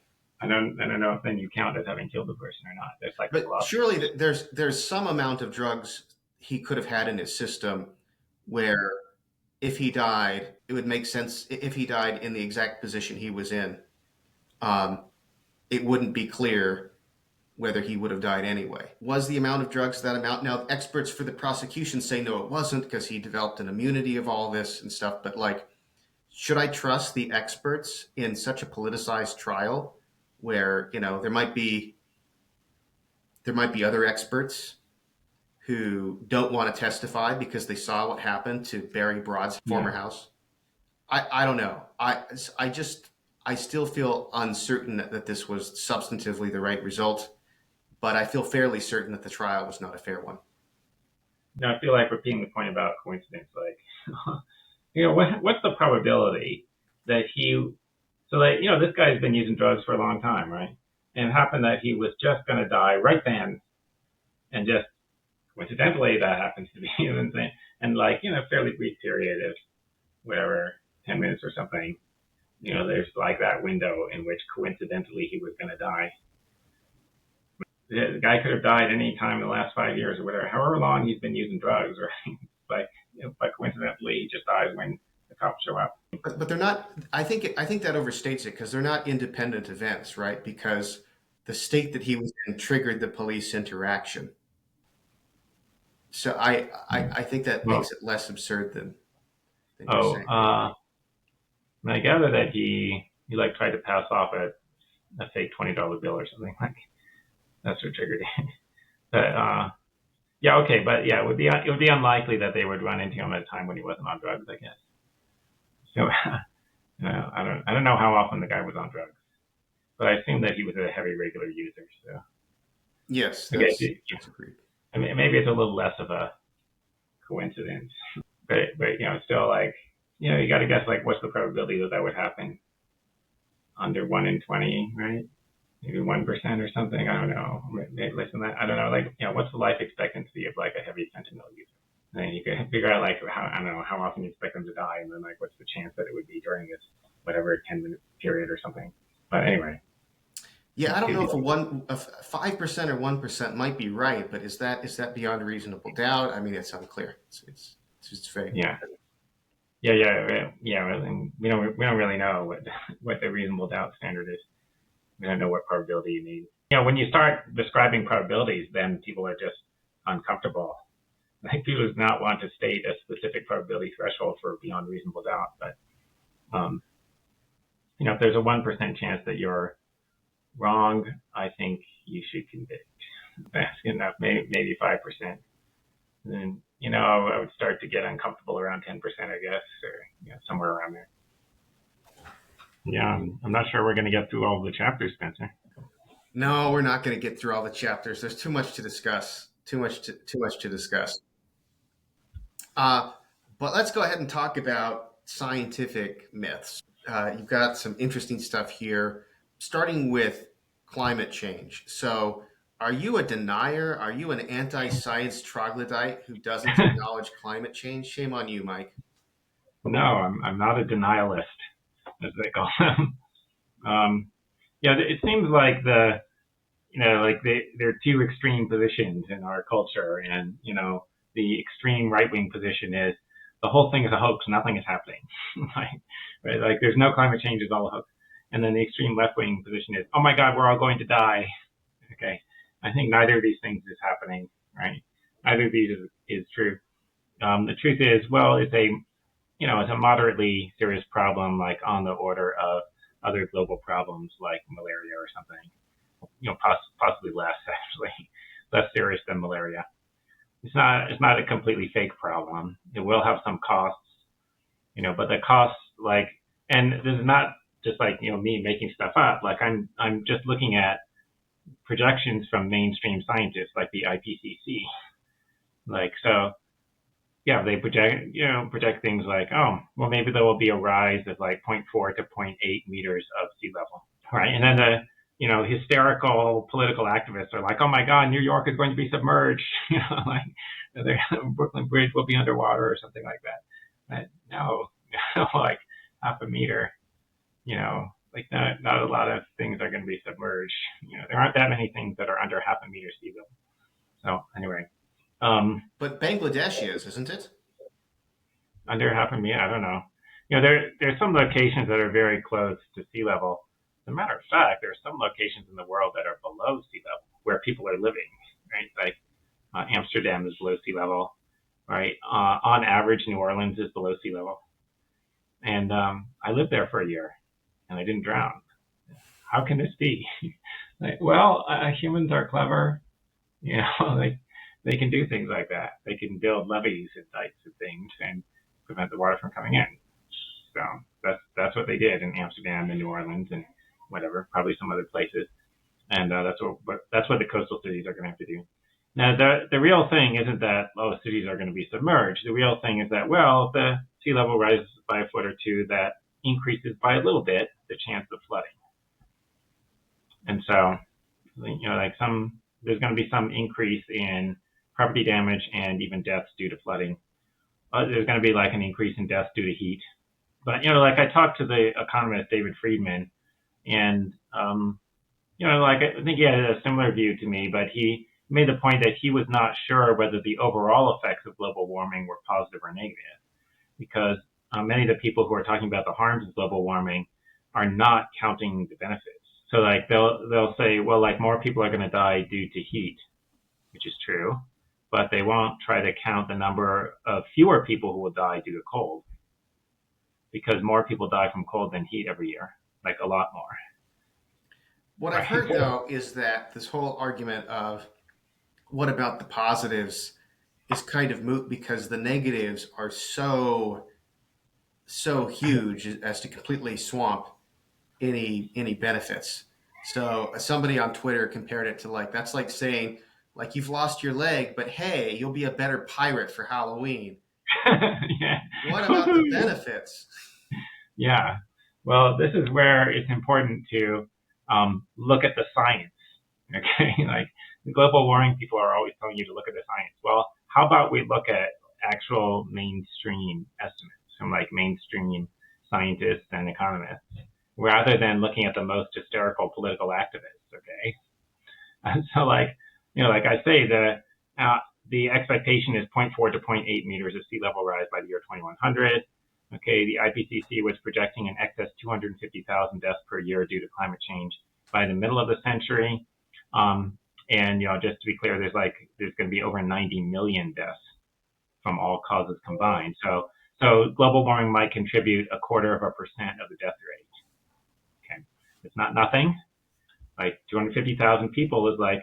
I don't know if then you count as having killed the person or not. There's like a But gloss. surely there's some amount of drugs he could have had in his system where if he died, it would make sense if he died in the exact position he was in. Um, it wouldn't be clear whether he would have died anyway. Was the amount of drugs that amount? Now, experts for the prosecution say no, it wasn't because he developed an immunity of all this and stuff. But like, should I trust the experts in such a politicized trial where there might be other experts who don't want to testify because they saw what happened to Barry Broad's former house? I don't know. I still feel uncertain that this was substantively the right result, but I feel fairly certain that the trial was not a fair one. I feel like repeating the point about coincidence, like, what's the probability that this guy's been using drugs for a long time, right? And it happened that he was just going to die right then, and just coincidentally that happens to be and fairly brief period of whatever, 10 minutes or something, there's like that window in which coincidentally he was going to die. The guy could have died any time in the last 5 years or whatever, however long he's been using drugs, right? But coincidentally, he just dies when the cops show up. But they're not. I think that overstates it because they're not independent events, right? Because the state that he was in triggered the police interaction. So I think that makes it less absurd than you're saying. I gather that he tried to pass off a fake $20 bill or something like. That's what triggered it. But it would be unlikely that they would run into him at a time when he wasn't on drugs, I guess. So I don't know how often the guy was on drugs, but I assume that he was a heavy regular user. So yes, that's agreed. I mean, maybe it's a little less of a coincidence, but still you got to guess what's the probability that would happen? Under 1 in 20, right? Maybe 1% or something. I don't know. Maybe less than that. I don't know. What's the life expectancy of a heavy fentanyl user? And then you can figure out how often you expect them to die, and then what's the chance that it would be during this whatever 10-minute period or something. But anyway. Yeah, I don't know if a 5% or 1% might be right, but is that beyond a reasonable doubt? I mean, it's unclear. It's vague. Yeah. And we don't really know what the reasonable doubt standard is. We don't know what probability you need. When you start describing probabilities, then people are just uncomfortable. People do not want to state a specific probability threshold for beyond reasonable doubt. But if there's a 1% chance that you're wrong, I think you should convict. That's enough, maybe 5%. And then I would start to get uncomfortable around 10%, I guess, or somewhere around there. Yeah, I'm not sure we're going to get through all the chapters, Spencer. No, we're not going to get through all the chapters. There's too much to discuss. Too much to discuss. But let's go ahead and talk about scientific myths. You've got some interesting stuff here, starting with climate change. So, are you a denier? Are you an anti-science troglodyte who doesn't acknowledge climate change? Shame on you, Mike. No, I'm not a denialist, as they call them. It seems like there are two extreme positions in our culture, and the extreme right-wing position is the whole thing is a hoax, nothing is happening, right? There's no climate change, it's all a hoax. And then the extreme left-wing position is, oh my God, we're all going to die. Okay, I think neither of these things is happening, right? Neither of these is true. The truth is, well, it's a moderately serious problem, on the order of other global problems like malaria or something. Possibly less, actually, less serious than malaria. It's not a completely fake problem. It will have some costs, but the costs and this is not just me making stuff up. I'm just looking at projections from mainstream scientists like the IPCC. They project things maybe there will be a rise of 0.4 to 0.8 meters of sea level, right? And then the hysterical political activists are like, oh my God, New York is going to be submerged, Brooklyn Bridge will be underwater or something like that. But no, like half a meter, like not a lot of things are going to be submerged. There aren't that many things that are under half a meter sea level. So anyway, But Bangladesh is, isn't it? under half a meter, I don't know. There's some locations that are very close to sea level. As a matter of fact, there are some locations in the world that are below sea level where people are living, right? Like Amsterdam is below sea level, right? On average, New Orleans is below sea level. And I lived there for a year, and I didn't drown. How can this be? Humans are clever. Like they can do things like that. They can build levees and dikes and things and prevent the water from coming in. So that's what they did in Amsterdam and New Orleans and whatever, probably some other places. And that's what the coastal cities are going to have to do. Now, the real thing isn't that cities are going to be submerged. The real thing is that if the sea level rises by a foot or two, that increases by a little bit the chance of flooding. And so, there's going to be some increase in property damage and even deaths due to flooding. There's going to be like an increase in deaths due to heat. But, I talked to the economist David Friedman, and, I think he had a similar view to me, but he made the point that he was not sure whether the overall effects of global warming were positive or negative, because many of the people who are talking about the harms of global warming are not counting the benefits. So they'll say, more people are going to die due to heat, which is true, but they won't try to count the number of fewer people who will die due to cold, because more people die from cold than heat every year, like a lot more. What I've heard, though, is that this whole argument of what about the positives is kind of moot because the negatives are so huge as to completely swamp any benefits. So somebody on Twitter compared it to that's like saying you've lost your leg, but hey, you'll be a better pirate for Halloween. Yeah. What about the benefits? Yeah. Well, this is where it's important to look at the science. Okay, the global warming people are always telling you to look at the science. Well, how about we look at actual mainstream estimates from mainstream scientists and economists, rather than looking at the most hysterical political activists. Okay, and so like I say, the expectation is 0.4 to 0.8 meters of sea level rise by the year 2100. Okay, the IPCC was projecting an excess 250,000 deaths per year due to climate change by the middle of the century. And just to be clear, there's going to be over 90 million deaths from all causes combined. So global warming might contribute 0.25% of the death rate. Okay, it's not nothing. 250,000 people is a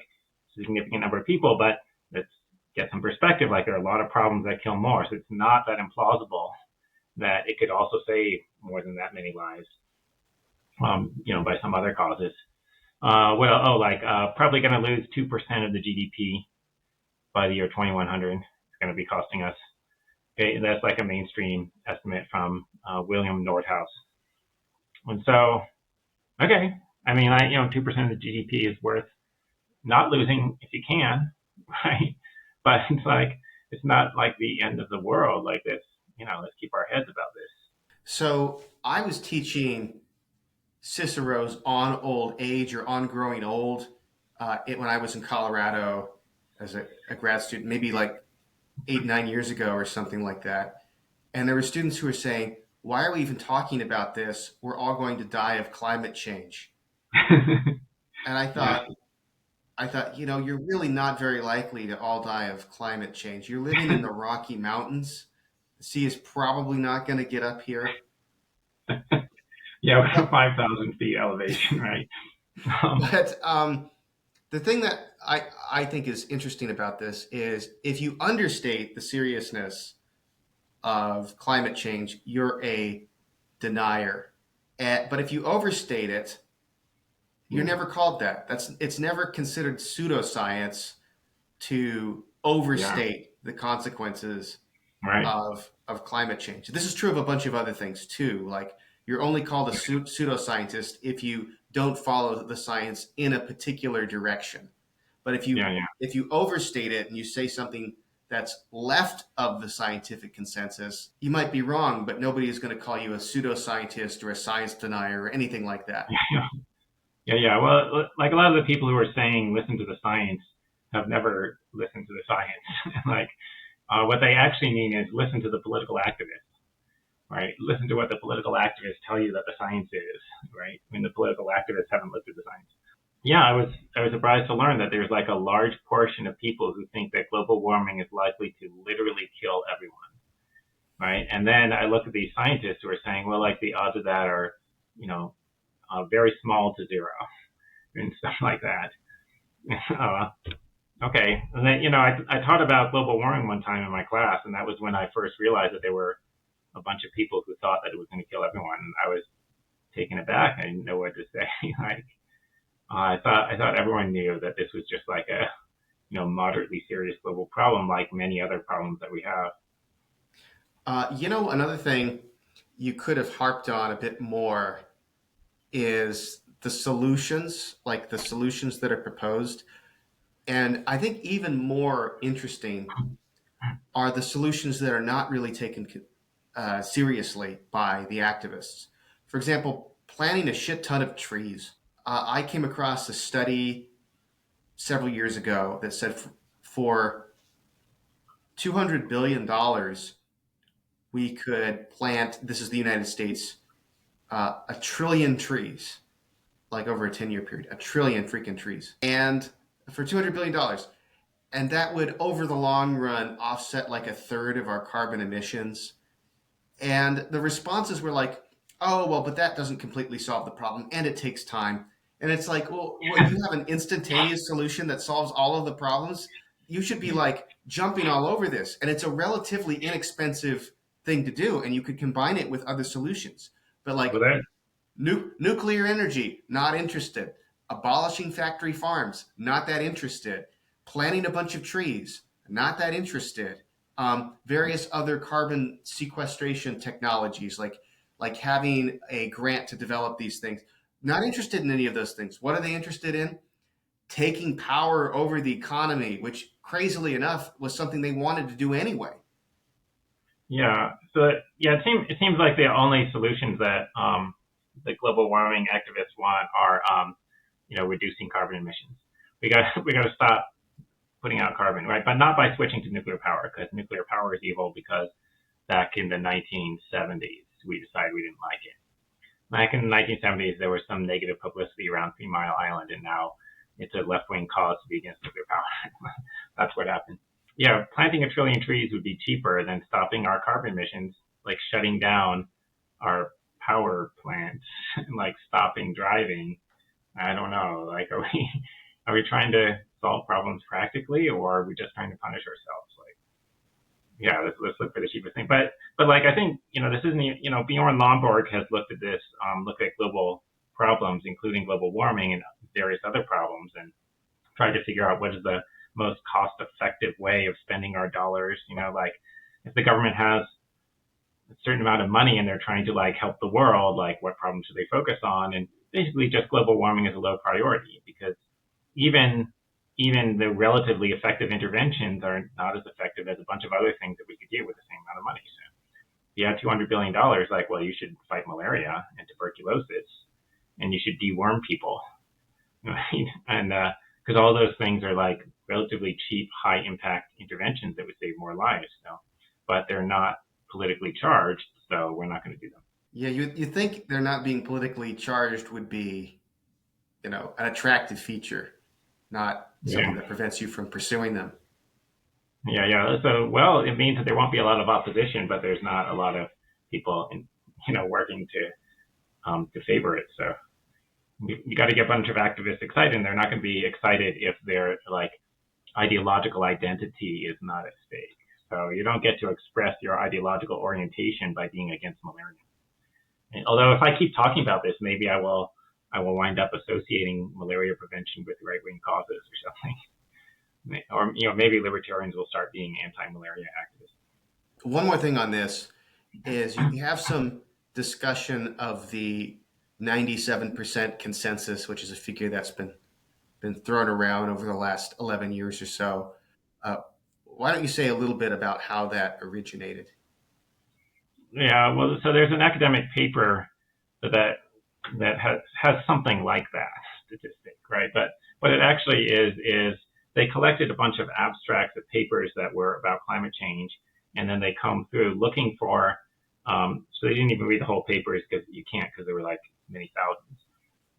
significant number of people, but let's get some perspective. There are a lot of problems that kill more, so it's not that implausible that it could also save more than that many lives. By some other causes. Probably going to lose 2% of the GDP by the year 2100. It's going to be costing us. Okay, and that's a mainstream estimate from William Nordhaus. And so, okay, 2% of the GDP is worth not losing if you can, right? But it's not the end of the world. Let's keep our heads about this. So I was teaching Cicero's On Old Age or On Growing Old when I was in Colorado as a grad student, maybe 8-9 years ago or something like that. And there were students who were saying, why are we even talking about this? We're all going to die of climate change. And I thought, you're really not very likely to all die of climate change. You're living in the Rocky Mountains. The sea is probably not going to get up here. Yeah, we're 5,000 feet elevation, right? But the thing that I think is interesting about this is if you understate the seriousness of climate change, you're a denier. But if you overstate it, you're never called that. It's never considered pseudoscience to overstate the consequences of climate change. This is true of a bunch of other things too. You're only called a pseudoscientist if you don't follow the science in a particular direction. But if you overstate it and you say something that's left of the scientific consensus, you might be wrong, but nobody is going to call you a pseudoscientist or a science denier or anything like that. Yeah. Well, like a lot of the people who are saying listen to the science have never listened to the science. Like what they actually mean is listen to the political activists, right? Listen to what the political activists tell you that the science is, right? When the political activists haven't looked at the science. Yeah, I was surprised to learn that there's like a large portion of people who think that global warming is likely to literally kill everyone, right? And then I look at these scientists who are saying, well, like the odds of that are, you know, very small to zero and stuff like that. uh, okay, and then I taught about global warming one time in my class, and that was when I first realized that there were a bunch of people who thought that it was going to kill everyone, and I was taken aback. I didn't know what to say. Like I thought everyone knew that this was just like a moderately serious global problem, like many other problems that we have. Another thing you could have harped on a bit more is the solutions, like the solutions that are proposed. And I think even more interesting are the solutions that are not really taken seriously by the activists. For example, planting a shit ton of trees. I came across a study several years ago that said for $200 billion, we could plant, this is the United States, a trillion trees, like over a 10-year period, a trillion freaking trees. And for $200 billion. And that would, over the long run, offset like a third of our carbon emissions. And the responses were like, oh, well, but that doesn't completely solve the problem and it takes time. And it's like, well, what, you have an instantaneous solution that solves all of the problems? You should be like jumping all over this. And it's a relatively inexpensive thing to do. And you could combine it with other solutions. But Well, like that nuclear energy, not interested. Abolishing factory farms, not that interested. Planting a bunch of trees, not that interested. Various other carbon sequestration technologies, like having a grant to develop these things. Not interested in any of those things. What are they interested in? Taking power over the economy, which crazily enough was something they wanted to do anyway. Yeah. So yeah, it seems like the only solutions that the global warming activists want are reducing carbon emissions. We got to stop putting out carbon, right? But not by switching to nuclear power, because nuclear power is evil. Because back in the 1970s, we decided we didn't like it. Back in the 1970s, there was some negative publicity around 3 Mile Island, and now it's a left-wing cause to be against nuclear power. That's what happened. Yeah, planting a trillion trees would be cheaper than stopping our carbon emissions, like shutting down our power plants, and like stopping driving. I don't know. Like, are we trying to solve problems practically, or are we just trying to punish ourselves? Like, yeah, let's look for the cheapest thing. But like I think this isn't Bjorn Lomborg has looked at this, looked at global problems, including global warming and various other problems, and tried to figure out what is the most cost effective way of spending our dollars. Like if the government has a certain amount of money and they're trying to like help the world, like what problems should they focus on? And basically just global warming is a low priority, because even the relatively effective interventions are not as effective as a bunch of other things that we could do with the same amount of money. So if you have $200 billion, like, well, you should fight malaria and tuberculosis, and you should deworm people, right? And because all those things are like relatively cheap, high impact interventions that would save more lives. But they're not politically charged, so we're not going to do them. Yeah, you think they're not being politically charged would be, an attractive feature, not something Yeah. that prevents you from pursuing them. Yeah. So, well, it means that there won't be a lot of opposition, but there's not a lot of people, working to favor it. So you got to get a bunch of activists excited, and they're not going to be excited if their like ideological identity is not at stake. So you don't get to express your ideological orientation by being against malaria. And although if I keep talking about this, maybe I will wind up associating malaria prevention with right-wing causes or something. Or maybe libertarians will start being anti-malaria activists. One more thing on this is you have some discussion of the 97% consensus, which is a figure that's been thrown around over the last 11 years or so. Uh, why don't you say a little bit about how that originated? Yeah, well, so there's an academic paper that has something like that statistic, right? But what it actually is they collected a bunch of abstracts of papers that were about climate change, and then they come through looking for. So they didn't even read the whole papers because you can't, because there were like many thousands.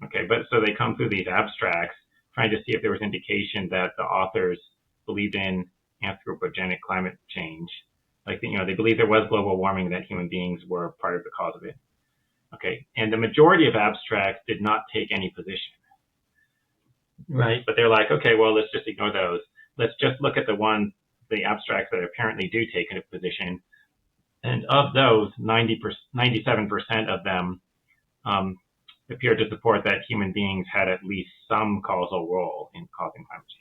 Okay, but so they come through these abstracts trying to see if there was indication that the authors believed in anthropogenic climate change. Like, they believed there was global warming, that human beings were part of the cause of it. Okay, and the majority of abstracts did not take any position, right? But they're like, okay, well, let's just ignore those. Let's just look at the abstracts that apparently do take a position. And of those, 97% of them appeared to support that human beings had at least some causal role in causing climate change.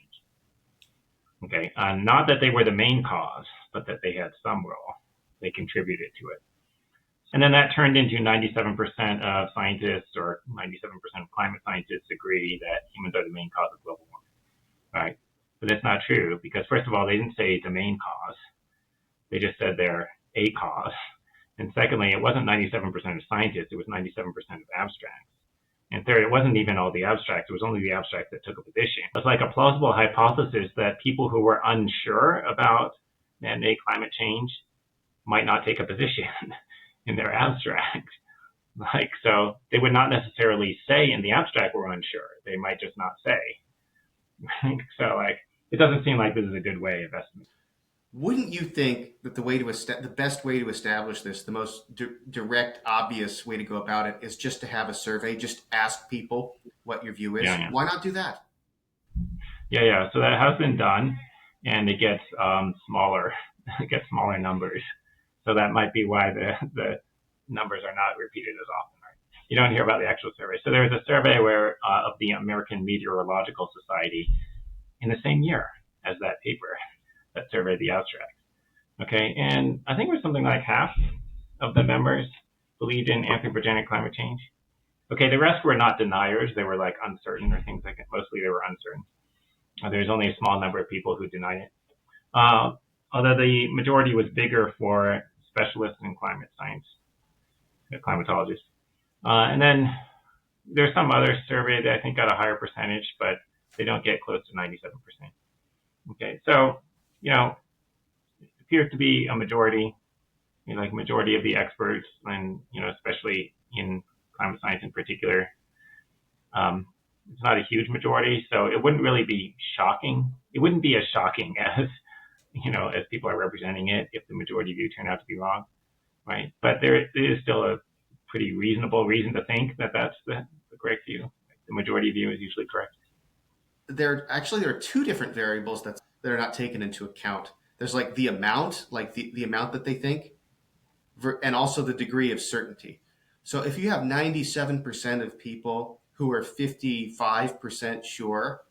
Okay, not that they were the main cause, but that they had some role. They contributed to it. And then that turned into 97% of scientists, or 97% of climate scientists, agree that humans are the main cause of global warming, right? But that's not true, because first of all, they didn't say the main cause. They just said they're a cause. And secondly, it wasn't 97% of scientists, it was 97% of abstracts. And third, it wasn't even all the abstracts, it was only the abstracts that took a position. It's like a plausible hypothesis that people who were unsure about man-made climate change might not take a position in their abstract. So they would not necessarily say in the abstract we're unsure. They might just not say. So it doesn't seem like this is a good way of estimating. Wouldn't you think that the best way to establish this, the most direct, obvious way to go about it, is just to have a survey, just ask people what your view is? Yeah. Why not do that? Yeah. So that has been done, and it gets smaller. It gets smaller numbers. So that might be why the numbers are not repeated as often. Right? You don't hear about the actual survey. So there was a survey of the American Meteorological Society in the same year as that paper that surveyed the abstract. Okay, and I think it was something like half of the members believed in anthropogenic climate change. Okay, the rest were not deniers. They were like uncertain or things like that. Mostly they were uncertain. There's only a small number of people who denied it. Although the majority was bigger for specialists in climate science, climatologists. And then there's some other survey that I think got a higher percentage, but they don't get close to 97%. Okay, so, it appears to be a majority, majority of the experts, and, especially in climate science in particular. It's not a huge majority, so it wouldn't really be shocking. It wouldn't be as shocking as, as people are representing it if the majority view turned out to be wrong, right? But there is still a pretty reasonable reason to think that that's the correct view. The majority view is usually correct. There are two different variables that are not taken into account. There's like the amount, like the amount that they think, and also the degree of certainty. So if you have 97% of people who are 55% sure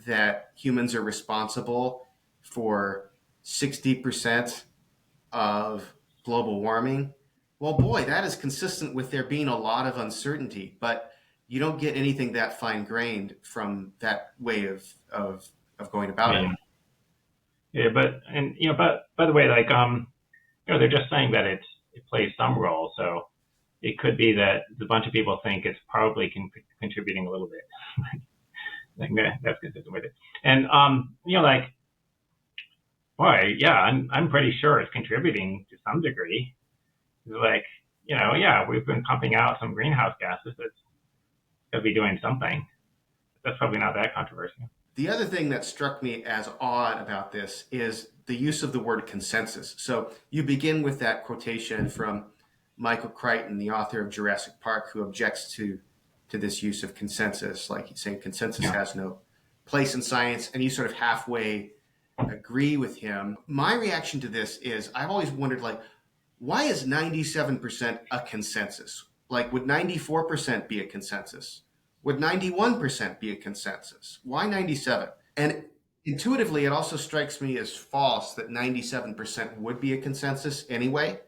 that humans are responsible for 60% of global warming, well, boy, that is consistent with there being a lot of uncertainty, but you don't get anything that fine-grained from that way of going about it. Yeah, but by the way, they're just saying that it plays some role, so it could be that a bunch of people think it's probably contributing a little bit. That's consistent with it. And boy, yeah, I'm pretty sure it's contributing to some degree. It's we've been pumping out some greenhouse gases. It's got to be doing something. That's probably not that controversial. The other thing that struck me as odd about this is the use of the word consensus. So you begin with that quotation from Michael Crichton, the author of Jurassic Park, who objects to this use of consensus. Like he's saying consensus has no place in science, and you sort of halfway agree with him. My reaction to this is I've always wondered, why is 97% a consensus? Would 94% be a consensus? Would 91% be a consensus? Why 97? And intuitively, it also strikes me as false that 97% would be a consensus anyway.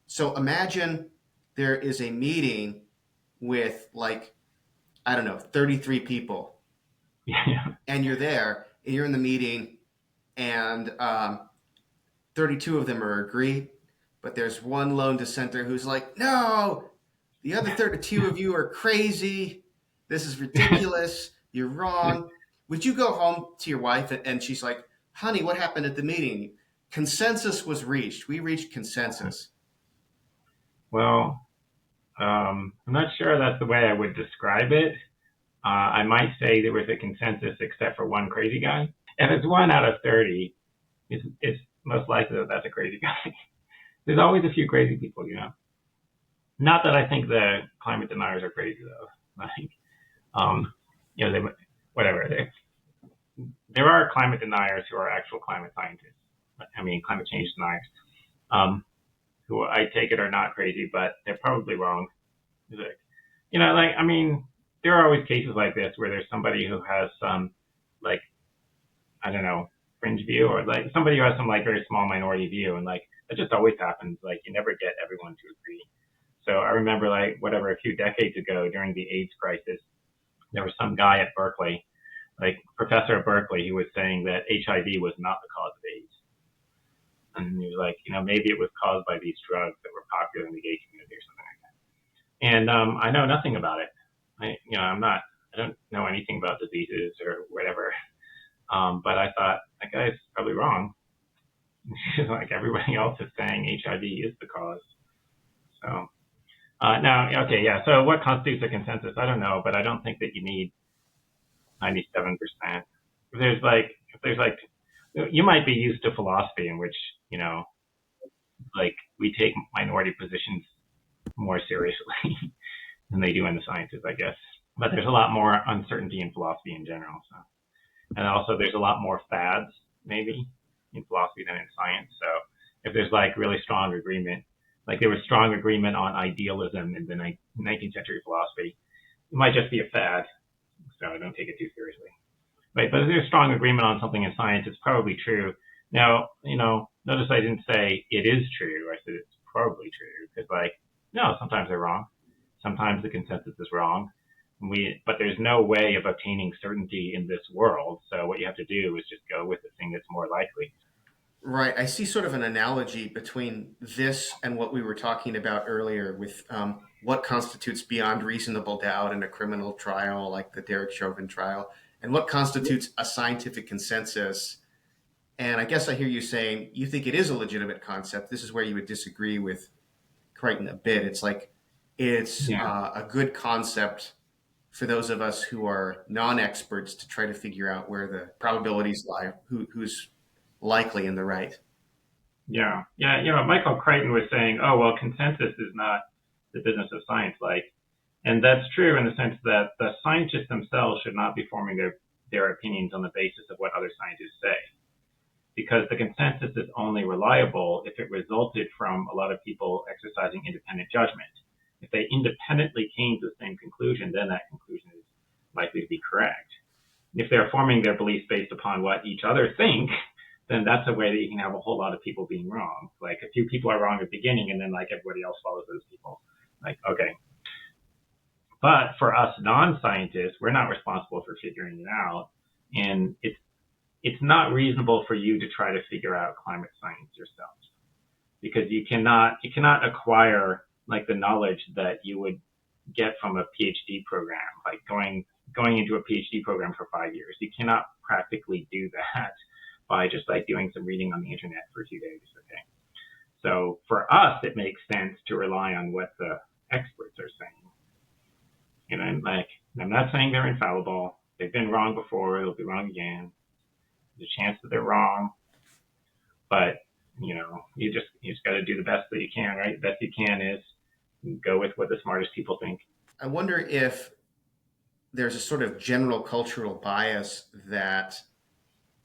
So imagine there is a meeting with 33 people. Yeah. And you're there, and you're in the meeting, and 32 of them are agreed, but there's one lone dissenter who's like, no, the other 32 of you are crazy. This is ridiculous. You're wrong. Would you go home to your wife? And she's like, honey, what happened at the meeting? Consensus was reached. We reached consensus. Well, I'm not sure that's the way I would describe it. I might say there was a consensus except for one crazy guy. If it's 1 out of 30, it's most likely that that's a crazy guy. There's always a few crazy people, you know. Not that I think the climate deniers are crazy, though. Like, you know, they whatever. There are climate deniers who are actual climate scientists. I mean, climate change deniers, who I take it are not crazy, but they're probably wrong. Like, you know, like, I mean, there are always cases like this where there's somebody who has some, like, I don't know, fringe view, or like somebody who has some like very small minority view, and like that just always happens. Like you never get everyone to agree. So I remember like whatever a few decades ago during the AIDS crisis, there was some guy at Berkeley, like professor at Berkeley, who was saying that HIV was not the cause of AIDS, and he was like, you know, maybe it was caused by these drugs that were popular in the gay community or something like that. And I know nothing about it. I don't know anything about diseases or whatever. But I thought that guy's probably wrong. Like everybody else is saying HIV is the cause. So now, okay, yeah. So what constitutes a consensus? I don't know, but I don't think that you need 97%. If there's like, you might be used to philosophy in which, you know, like we take minority positions more seriously than they do in the sciences, I guess. But there's a lot more uncertainty in philosophy in general. So. And also there's a lot more fads, maybe, in philosophy than in science. So if there's like really strong agreement, like there was strong agreement on idealism in the 19th century philosophy, it might just be a fad, so I don't take it too seriously. Right, but if there's strong agreement on something in science, it's probably true. Now, you know, notice I didn't say it is true. I said it's probably true, because like, no, sometimes they're wrong. Sometimes the consensus is wrong. But there's no way of obtaining certainty in this world. So what you have to do is just go with the thing that's more likely. Right. I see sort of an analogy between this and what we were talking about earlier with what constitutes beyond reasonable doubt in a criminal trial like the Derek Chauvin trial, and what constitutes a scientific consensus. And I guess I hear you saying you think it is a legitimate concept. This is where you would disagree with Crichton a bit. It's like it's Yeah. a good concept for those of us who are non-experts to try to figure out where the probabilities lie, who's likely in the right. Yeah. Yeah. You know, Michael Crichton was saying, oh, well, consensus is not the business of science. Like, and that's true in the sense that the scientists themselves should not be forming their opinions on the basis of what other scientists say, because the consensus is only reliable if it resulted from a lot of people exercising independent judgment. If they independently came to the same conclusion, then that conclusion is likely to be correct. If they're forming their beliefs based upon what each other think, then that's a way that you can have a whole lot of people being wrong. Like a few people are wrong at the beginning, and then like everybody else follows those people. Like, okay. But for us non-scientists, we're not responsible for figuring it out. And it's not reasonable for you to try to figure out climate science yourself, because you cannot acquire like the knowledge that you would get from a PhD program, like going into a PhD program for 5 years. You cannot practically do that by just like doing some reading on the internet for a few days. Okay. So for us, it makes sense to rely on what the experts are saying. And I'm not saying they're infallible. They've been wrong before. They'll be wrong again. There's a chance that they're wrong, but you know, you just got to do the best that you can, right? The best you can is go with what the smartest people think. I wonder if there's a sort of general cultural bias that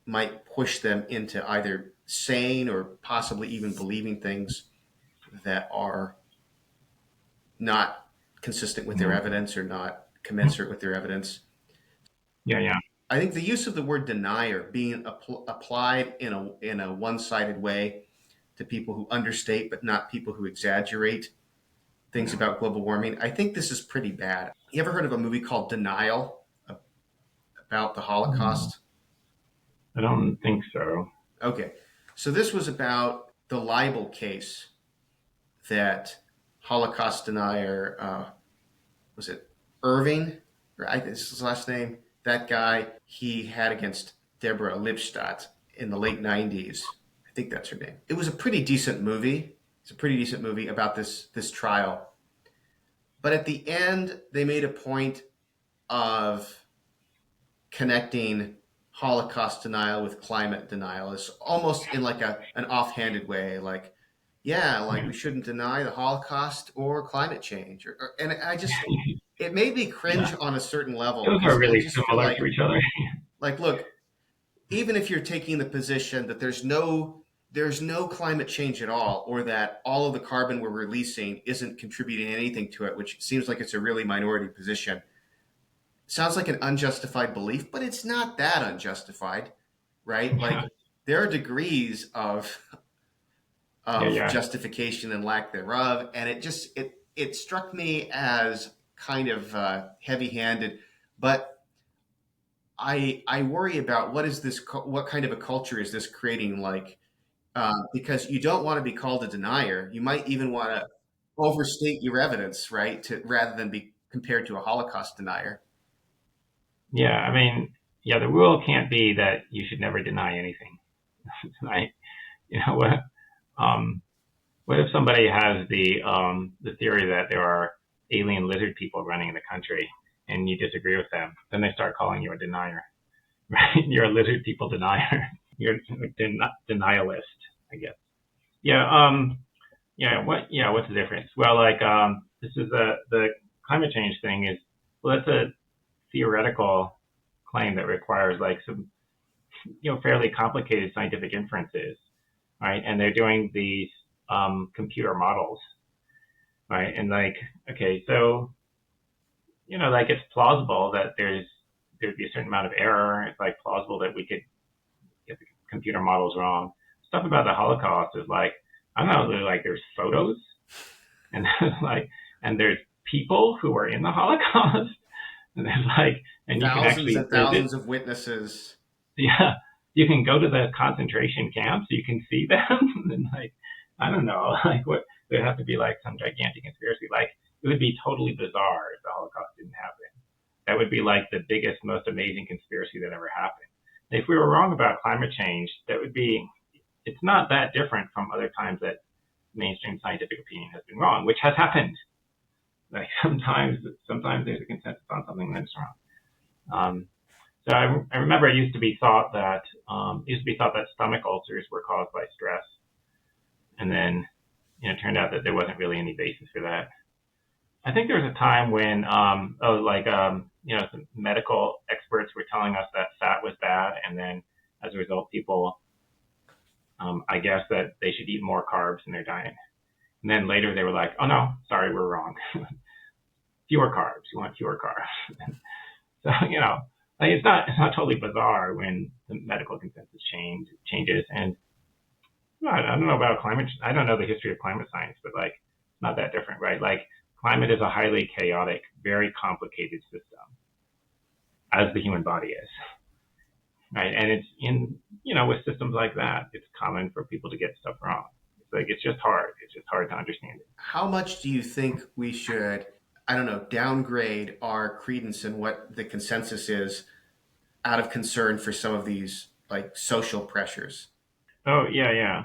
might push them into either saying or possibly even believing things that are not consistent with their Mm-hmm. evidence or not commensurate with their evidence. Yeah, yeah. I think the use of the word denier being applied in a one-sided way to people who understate but not people who exaggerate things Yeah. about global warming. I think this is pretty bad. You ever heard of a movie called Denial about the Holocaust? I don't think so. Okay. So this was about the libel case that Holocaust denier, was it Irving? Is his last name? That guy he had against Deborah Lipstadt in the late 90s. I think that's her name. It was a pretty decent movie. It's a pretty decent movie about this trial. But at the end, they made a point of connecting Holocaust denial with climate denial. It's almost in like an offhanded way, like, yeah, like we shouldn't deny the Holocaust or climate change. And I just, it made me cringe Yeah, on a certain level those are because I really just feel similar to each other. like, look, even if you're taking the position that there's no climate change at all, or that all of the carbon we're releasing isn't contributing anything to it, which seems like it's a really minority position. Sounds like an unjustified belief, but it's not that unjustified, right? Yeah, Like there are degrees yeah, of yeah, justification and lack thereof, and it struck me as kind of heavy-handed. But I worry about what kind of a culture is this creating, like because you don't want to be called a denier. You might even want to overstate your evidence, right? Rather than be compared to a Holocaust denier. yeah. I mean, yeah, the rule can't be that you should never deny anything. Right? You know what? Um, what if somebody has the theory that there are alien lizard people running in the country, and you disagree with them? Then they start calling you a denier, right? You're a lizard people denier. You're a denialist, I guess. Yeah. Yeah. What's the difference? Well, like, this is the climate change thing is, well, that's a theoretical claim that requires like some, fairly complicated scientific inferences, right? And they're doing these computer models, right? And like, okay, so like it's plausible that there'd be a certain amount of error. It's like plausible that we could get the computer models wrong. Stuff about the Holocaust is like, I don't know, like there's photos and like, and there's people who were in the Holocaust, and there's like, and you can Thousands actually and visit. thousands of witnesses. Yeah, you can go to the concentration camps, you can see them, and like, I don't know, like what there'd have to be like some gigantic conspiracy. Like it would be totally bizarre if the Holocaust didn't happen. That would be like the biggest, most amazing conspiracy that ever happened. If we were wrong about climate change, that would be. It's not that different from other times that mainstream scientific opinion has been wrong, which has happened. Like sometimes there's a consensus on something that's wrong. So I remember it used to be thought that stomach ulcers were caused by stress, and then it turned out that there wasn't really any basis for that. I think there was a time when some medical experts were telling us that fat was bad, and then as a result, people I guess that they should eat more carbs in their diet. And then later they were like, oh no, sorry, we're wrong. Fewer carbs. You want fewer carbs. So, like it's not totally bizarre when the medical consensus changes. And I don't know about climate. I don't know the history of climate science, but like it's not that different, right? Like climate is a highly chaotic, very complicated system, as the human body is, right? And it's in with systems like that, it's common for people to get stuff wrong. It's like it's just hard. It's just hard to understand it. How much do you think we should, I don't know, downgrade our credence in what the consensus is out of concern for some of these like social pressures? Oh yeah, yeah.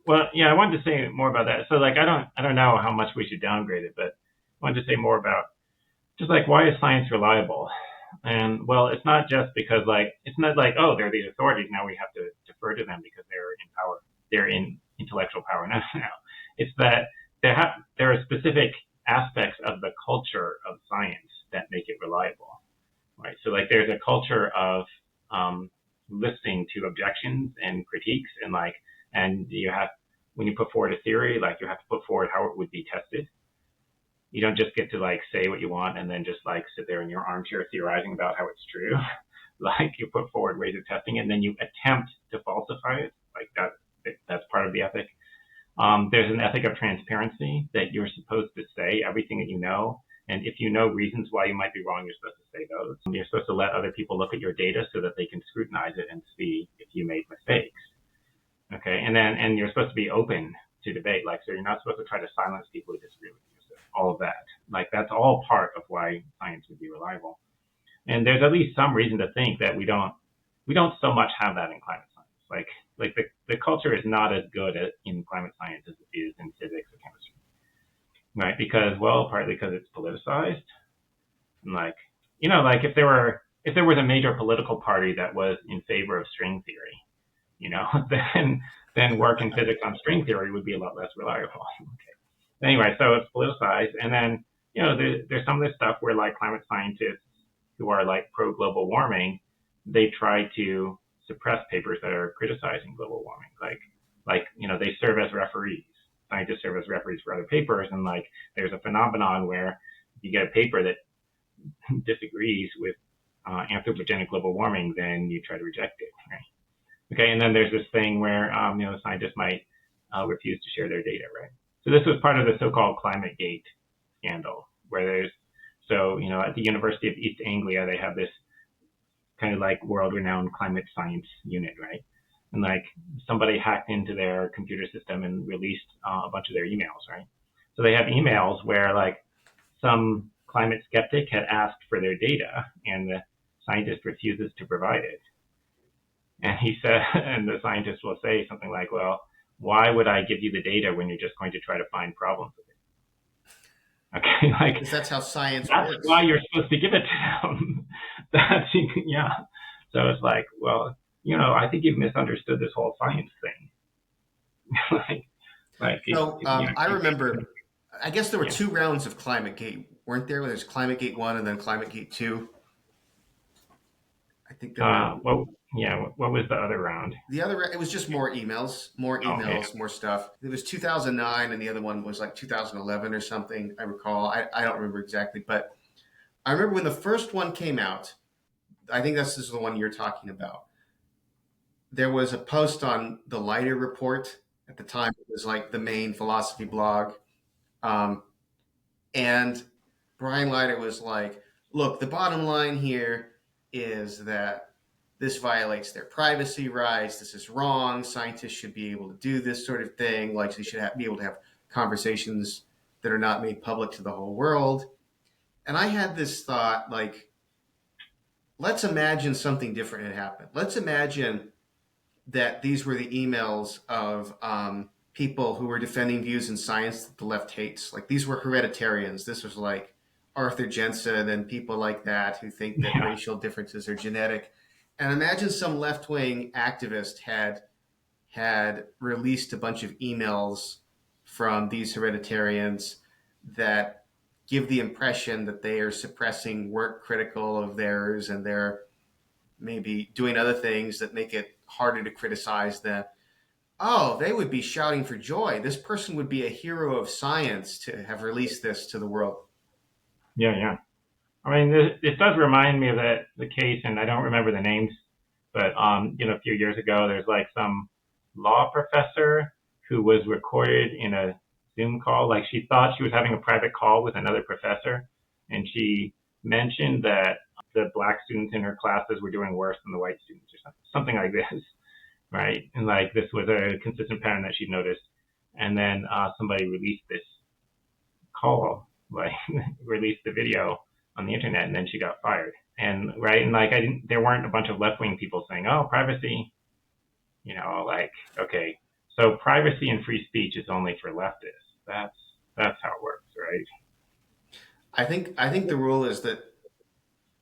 Well, yeah, I wanted to say more about that. So like I don't know how much we should downgrade it, but I wanted to say more about just like why is science reliable? And well, it's not just because like it's not like, oh, there are these authorities, now we have to defer to them because they're in power. They're in intellectual power. No, no. It's that there are specific aspects of the culture of science that make it reliable. Right. So like there's a culture of listening to objections and critiques, and you have, when you put forward a theory, like you have to put forward how it would be tested. You don't just get to like say what you want and then just like sit there in your armchair theorizing about how it's true. Like you put forward ways of testing it and then you attempt to falsify it. Like that's part of the ethic. There's an ethic of transparency that you're supposed to say everything that you know. And if you know reasons why you might be wrong, you're supposed to say those. You're supposed to let other people look at your data so that they can scrutinize it and see if you made mistakes. Okay, and you're supposed to be open to debate. Like, so you're not supposed to try to silence people who disagree with you. So all of that, like, that's all part of why science would be reliable. And there's at least some reason to think that we don't so much have that in climate science. Like the culture is not as good in climate science as it is in physics or chemistry, right? Because, well, partly because it's politicized. And like, like if there was a major political party that was in favor of string theory, then work in physics on string theory would be a lot less reliable. Okay. Anyway, so it's politicized, and then there's some of this stuff where, like, climate scientists who are like pro global warming, they try to suppress papers that are criticizing global warming. Like they serve as referees. Scientists serve as referees for other papers, and like there's a phenomenon where you get a paper that disagrees with anthropogenic global warming, then you try to reject it. Right? Okay, and then there's this thing where scientists might refuse to share their data, right? So this was part of the so-called ClimateGate scandal, where at the University of East Anglia, they have this kind of like world-renowned climate science unit, right? And like somebody hacked into their computer system and released a bunch of their emails, right? So they have emails where like some climate skeptic had asked for their data, and the scientist refuses to provide it. And he said, and the scientist will say something like, "Well, why would I give you the data when you're just going to try to find problems with it?" Okay, like Because that's how science that's works. why you're supposed to give it to them. That's yeah. So it's like, well, I think you've misunderstood this whole science thing. like So I remember, I guess there were yeah. two rounds of ClimateGate, weren't there? There's ClimateGate 1 and then ClimateGate 2. I think there were. What was the other round? The other, it was just more emails, Okay. more stuff. It was 2009, and the other one was like 2011 or something. I recall. I don't remember exactly, but I remember when the first one came out. I think this is the one you're talking about. There was a post on the Lighter Report at the time. It was like the main philosophy blog, um, and Brian Leiter was like, "Look, the bottom line here is that this violates their privacy rights. This is wrong. Scientists should be able to do this sort of thing. Like they should be able to have conversations that are not made public to the whole world." And I had this thought, like, let's imagine something different had happened. Let's imagine that these were the emails of people who were defending views in science that the left hates. Like these were hereditarians. This was like Arthur Jensen and people like that who think that Yeah. racial differences are genetic. And imagine some left wing activist had released a bunch of emails from these hereditarians that give the impression that they are suppressing work critical of theirs and they're maybe doing other things that make it harder to criticize them. Oh, they would be shouting for joy. This person would be a hero of science to have released this to the world. Yeah. I mean, this does remind me of the case, and I don't remember the names, but a few years ago, there's like some law professor who was recorded in a Zoom call. Like she thought she was having a private call with another professor, and she mentioned that the black students in her classes were doing worse than the white students, or something like this, right? And like this was a consistent pattern that she'd noticed. And then somebody released this call, like released the video on the internet, and then she got fired. And right, and like there weren't a bunch of left wing people saying, "Oh, privacy," like okay, so privacy and free speech is only for leftists. That's how it works, right? I think the rule is that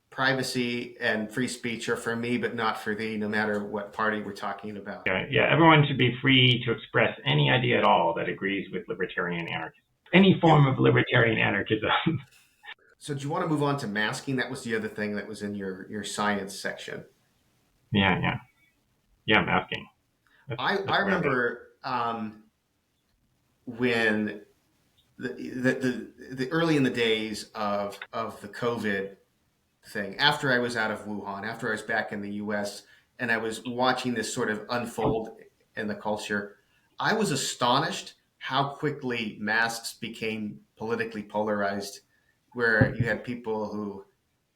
privacy and free speech are for me, but not for thee, no matter what party we're talking about. Yeah. Everyone should be free to express any idea at all that agrees with libertarian anarchism, any You, form of libertarian anarchism. so do you want to move on to masking? That was the other thing that was in your science section. Yeah. I'm asking. I That's where I'm at. remember when the early in the days of the COVID thing, after I was out of Wuhan, after I was back in the US and I was watching this sort of unfold in the culture, I was astonished how quickly masks became politically polarized, where you had people who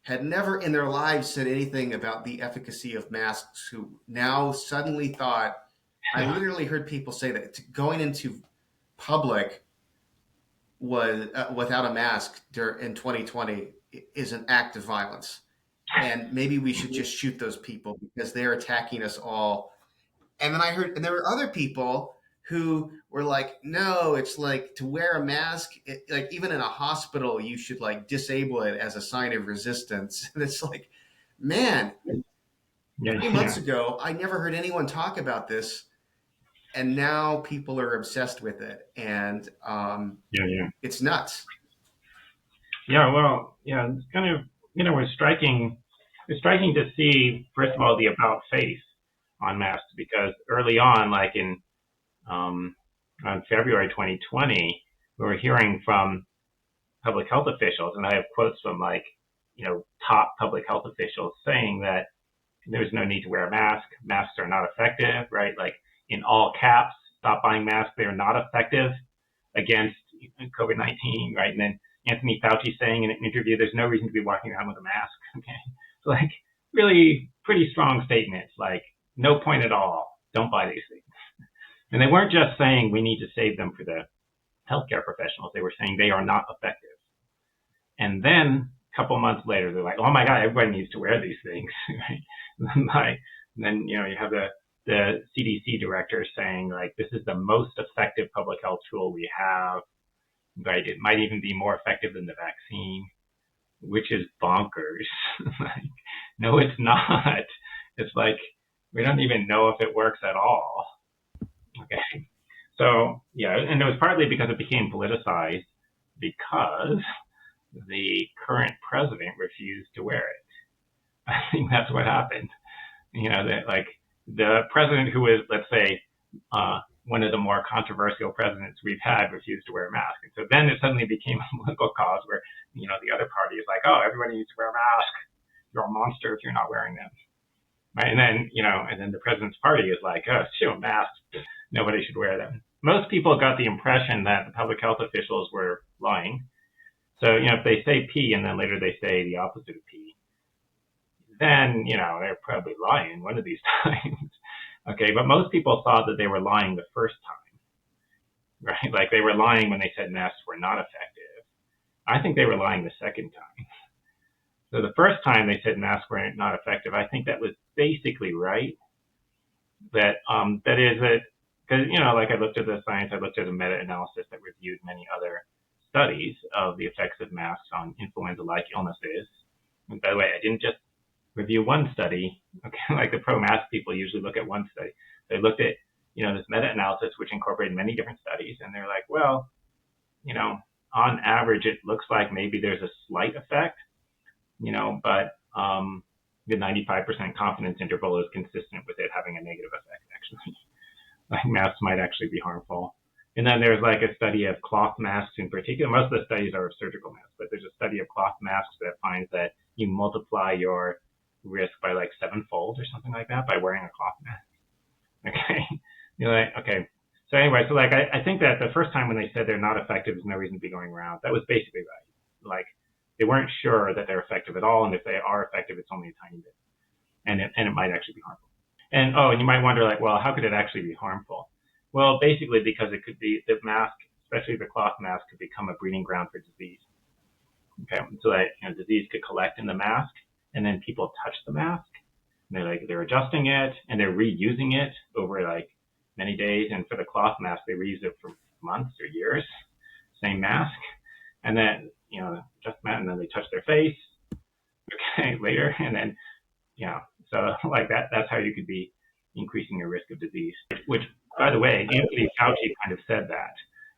had never in their lives said anything about the efficacy of masks who now suddenly thought I literally heard people say that going into public was without a mask in 2020 is an act of violence, and maybe we should just shoot those people because they're attacking us all. And then I heard, and there were other people who were like, no, it's like to wear a mask, like even in a hospital, you should like disable it as a sign of resistance. And it's like, man, Yeah, 3 months yeah, ago, I never heard anyone talk about this. And now people are obsessed with it. And yeah, yeah. it's nuts. Yeah, well, yeah, it's kind of, it's striking to see, first of all, the about face on masks, because early on, like um, on February 2020, we were hearing from public health officials, and I have quotes from like, top public health officials saying that there's no need to wear a mask. Masks are not effective, right? Like in all caps, stop buying masks. They are not effective against COVID-19, right? And then Anthony Fauci saying in an interview, there's no reason to be walking around with a mask. Okay. So like really pretty strong statements, like no point at all. Don't buy these things. And they weren't just saying we need to save them for the healthcare professionals. They were saying they are not effective. And then a couple months later, they're like, oh my God, everybody needs to wear these things. Right? And then, you have the CDC director saying like, this is the most effective public health tool we have, right? It might even be more effective than the vaccine, which is bonkers. Like, no, it's not. It's like, we don't even know if it works at all. Okay. So, yeah, and it was partly because it became politicized because the current president refused to wear it. I think that's what happened. That like the president who was, let's say, one of the more controversial presidents we've had refused to wear a mask. And so then it suddenly became a political cause where, the other party is like, oh, everybody needs to wear a mask. You're a monster if you're not wearing them. Right? And then, and then the president's party is like, oh, shoot, masks. Nobody should wear them. Most people got the impression that the public health officials were lying. So, if they say P and then later they say the opposite of P, then, they're probably lying one of these times. Okay, but most people thought that they were lying the first time, right? Like they were lying when they said masks were not effective. I think they were lying the second time. So the first time they said masks were not effective, I think that was basically right. That because, like I looked at the science, I looked at a meta-analysis that reviewed many other studies of the effects of masks on influenza-like illnesses. And by the way, I didn't just review one study. Okay, like the pro-mask people usually look at one study. They looked at, this meta-analysis, which incorporated many different studies, and they're like, well, on average, it looks like maybe there's a slight effect, but the 95% confidence interval is consistent with it having a negative effect, actually. Like masks might actually be harmful. And then there's like a study of cloth masks in particular. Most of the studies are of surgical masks, but there's a study of cloth masks that finds that you multiply your risk by like 7-fold or something like that by wearing a cloth mask. Okay. You're like, okay. So anyway, so like I think that the first time when they said they're not effective, there's no reason to be going around. That was basically right. Like they weren't sure that they're effective at all, and if they are effective, it's only a tiny bit, and it might actually be harmful. And you might wonder like, well, how could it actually be harmful? Well, basically because it could be the mask, especially the cloth mask, could become a breeding ground for disease. Okay, so that disease could collect in the mask, and then people touch the mask, and they're adjusting it, and they're reusing it over like many days. And for the cloth mask, they reuse it for months or years, same mask, and then just and then they touch their face, okay, later, and then so like that's how you could be increasing your risk of disease. Which, by the way, Anthony Fauci kind of said that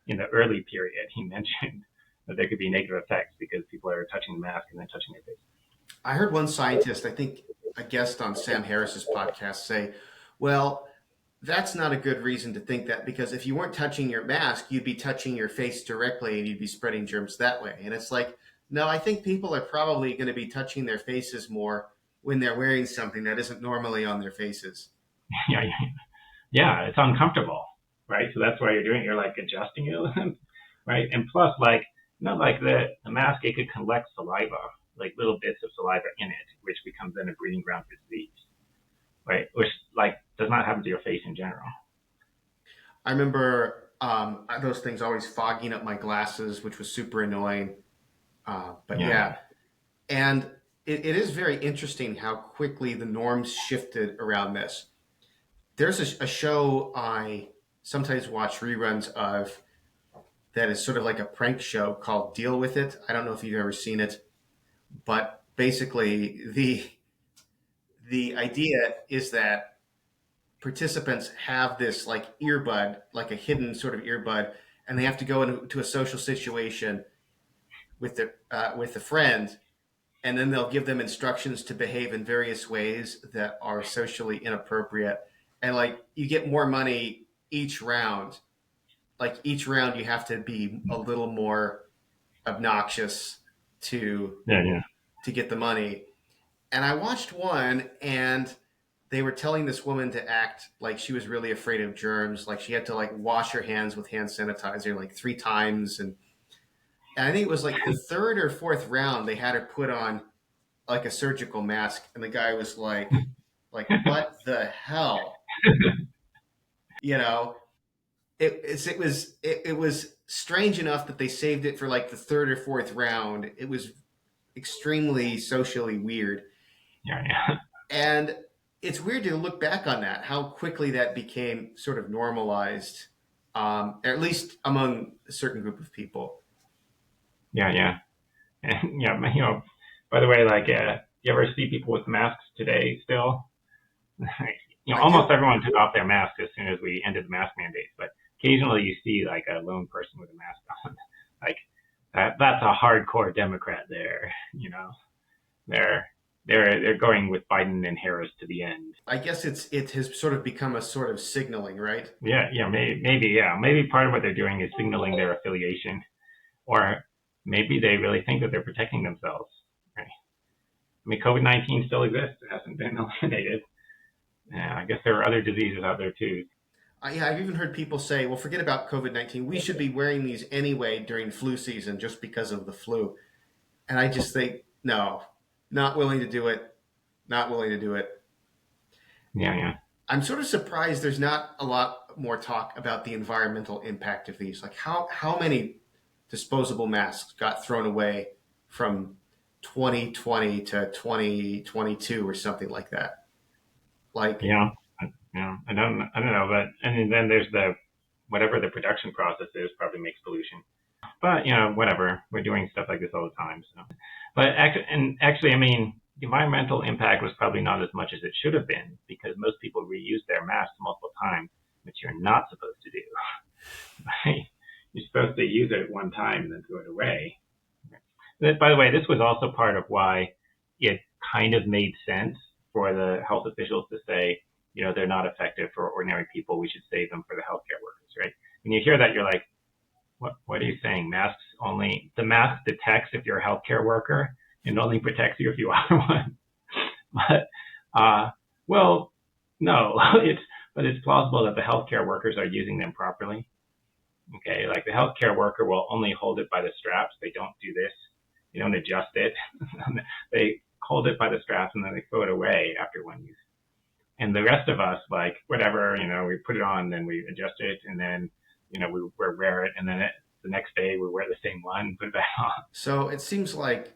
in the early period. He mentioned that there could be negative effects because people are touching the mask and then touching their face. I heard one scientist, I think a guest on Sam Harris's podcast, say, well, that's not a good reason to think that, because if you weren't touching your mask, you'd be touching your face directly and you'd be spreading germs that way. And it's like, no, I think people are probably going to be touching their faces more when they're wearing something that isn't normally on their faces. Yeah, it's uncomfortable, right? So that's why you're doing it. You're like adjusting it, right? And plus, like, like the mask, it could collect saliva, like little bits of saliva in it, which becomes then a breeding ground for disease, right? Which like does not happen to your face in general. I remember those things always fogging up my glasses, which was super annoying. But Yeah, yeah, and it is very interesting how quickly the norms shifted around this. There's a show I sometimes watch reruns of that is sort of like a prank show called Deal With It. I don't know if you've ever seen it, but basically the idea is that participants have this like earbud, like a hidden sort of earbud, and they have to go into a social situation with a friend, and then they'll give them instructions to behave in various ways that are socially inappropriate, and like you get more money each round. Like each round, you have to be a little more obnoxious to yeah, yeah. to get the money. And I watched one, and they were telling this woman to act like she was really afraid of germs, like she had to like wash her hands with hand sanitizer like 3 times, and I think it was like the third or fourth round they had her put on like a surgical mask, and the guy was like what the hell, you know? It was strange enough that they saved it for like the third or fourth round. It was extremely socially weird. Yeah, yeah. And it's weird to look back on that, how quickly that became sort of normalized, at least among a certain group of people. Yeah, yeah. And yeah, by the way, like, you ever see people with masks today still? I Almost do. everyone took off their mask as soon as we ended the mask mandates, but occasionally you see like a lone person with a mask on. Like that's a hardcore Democrat there. They're they're going with Biden and Harris to the end. I guess it has sort of become a sort of signaling, right? Yeah, yeah, maybe part of what they're doing is signaling their affiliation, or maybe they really think that they're protecting themselves. Right? I mean, COVID-19 still exists; it hasn't been eliminated. Yeah, I guess there are other diseases out there too. Yeah, I've even heard people say, "Well, forget about COVID-19. We should be wearing these anyway during flu season, just because of the flu." And I just think, no, not willing to do it. Not willing to do it. Yeah, yeah. I'm sort of surprised there's not a lot more talk about the environmental impact of these. Like how many disposable masks got thrown away from 2020 to 2022 or something like that. Like, Yeah, I don't know, but and then there's the whatever the production process is probably makes pollution. But whatever, we're doing stuff like this all the time. So, but actually, I mean, the environmental impact was probably not as much as it should have been because most people reuse their masks multiple times, which you're not supposed to do. Right? You're supposed to use it one time and then throw it away. By the way, this was also part of why it kind of made sense for the health officials to say, they're not effective for ordinary people. We should save them for the healthcare workers, right? When you hear that, you're like, what are you saying? Masks only, the mask detects if you're a healthcare worker and only protects you if you are one. But, well, no, but it's plausible that the healthcare workers are using them properly. Okay, like the healthcare worker will only hold it by the straps. They don't do this. They don't adjust it. They hold it by the straps and then they throw it away after one use. And the rest of us, like whatever, we put it on, then we adjust it, and then we wear it, and then the next day we wear the same one, put it back on. so it seems like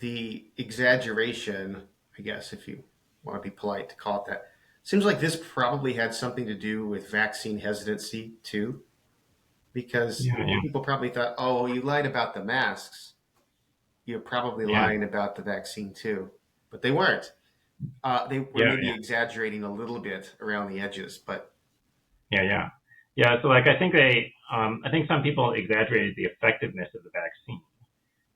the exaggeration, I guess, if you want to be polite to call it that, seems like this probably had something to do with vaccine hesitancy too, because Yeah, yeah, people probably thought, oh, you lied about the masks. You're probably yeah, lying about the vaccine too. But they weren't. They were yeah, maybe yeah, exaggerating a little bit around the edges, but yeah, yeah. Yeah, so like I think some people exaggerated the effectiveness of the vaccine,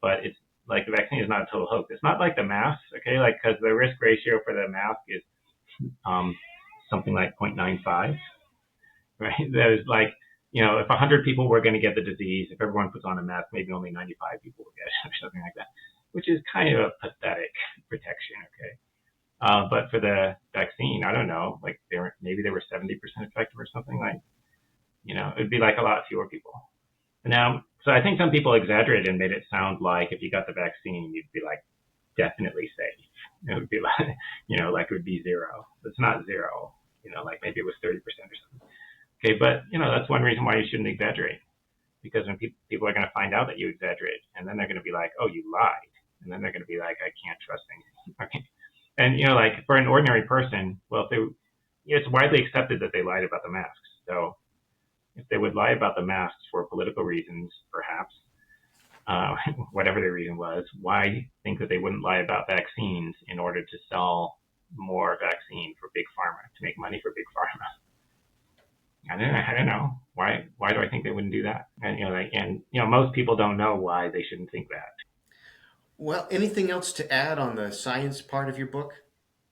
but it's like the vaccine is not a total hoax. It's not like the masks, okay? Like because the risk ratio for the mask is um, something like 0.95, right? There's like, if 100 people were going to get the disease, if everyone puts on a mask, maybe only 95 people will get it or something like that, which is kind of a pathetic protection, okay? But for the vaccine, I don't know, like maybe they were 70% effective or something like, it'd be like a lot fewer people. And now, so I think some people exaggerated and made it sound like if you got the vaccine, you'd be like definitely safe. It would be like, like it would be zero. It's not zero, like maybe it was 30% or something. Okay, but that's one reason why you shouldn't exaggerate, because when people are going to find out that you exaggerate, and then they're going to be like, "Oh, you lied," and then they're going to be like, "I can't trust anything." Okay, and like for an ordinary person, well, if they, it's widely accepted that they lied about the masks. So if they would lie about the masks for political reasons, perhaps, whatever the reason was, why think that they wouldn't lie about vaccines in order to sell more vaccine for big pharma, to make money for big pharma? I don't know. Why do I think they wouldn't do that? And most people don't know why they shouldn't think that. Well, anything else to add on the science part of your book?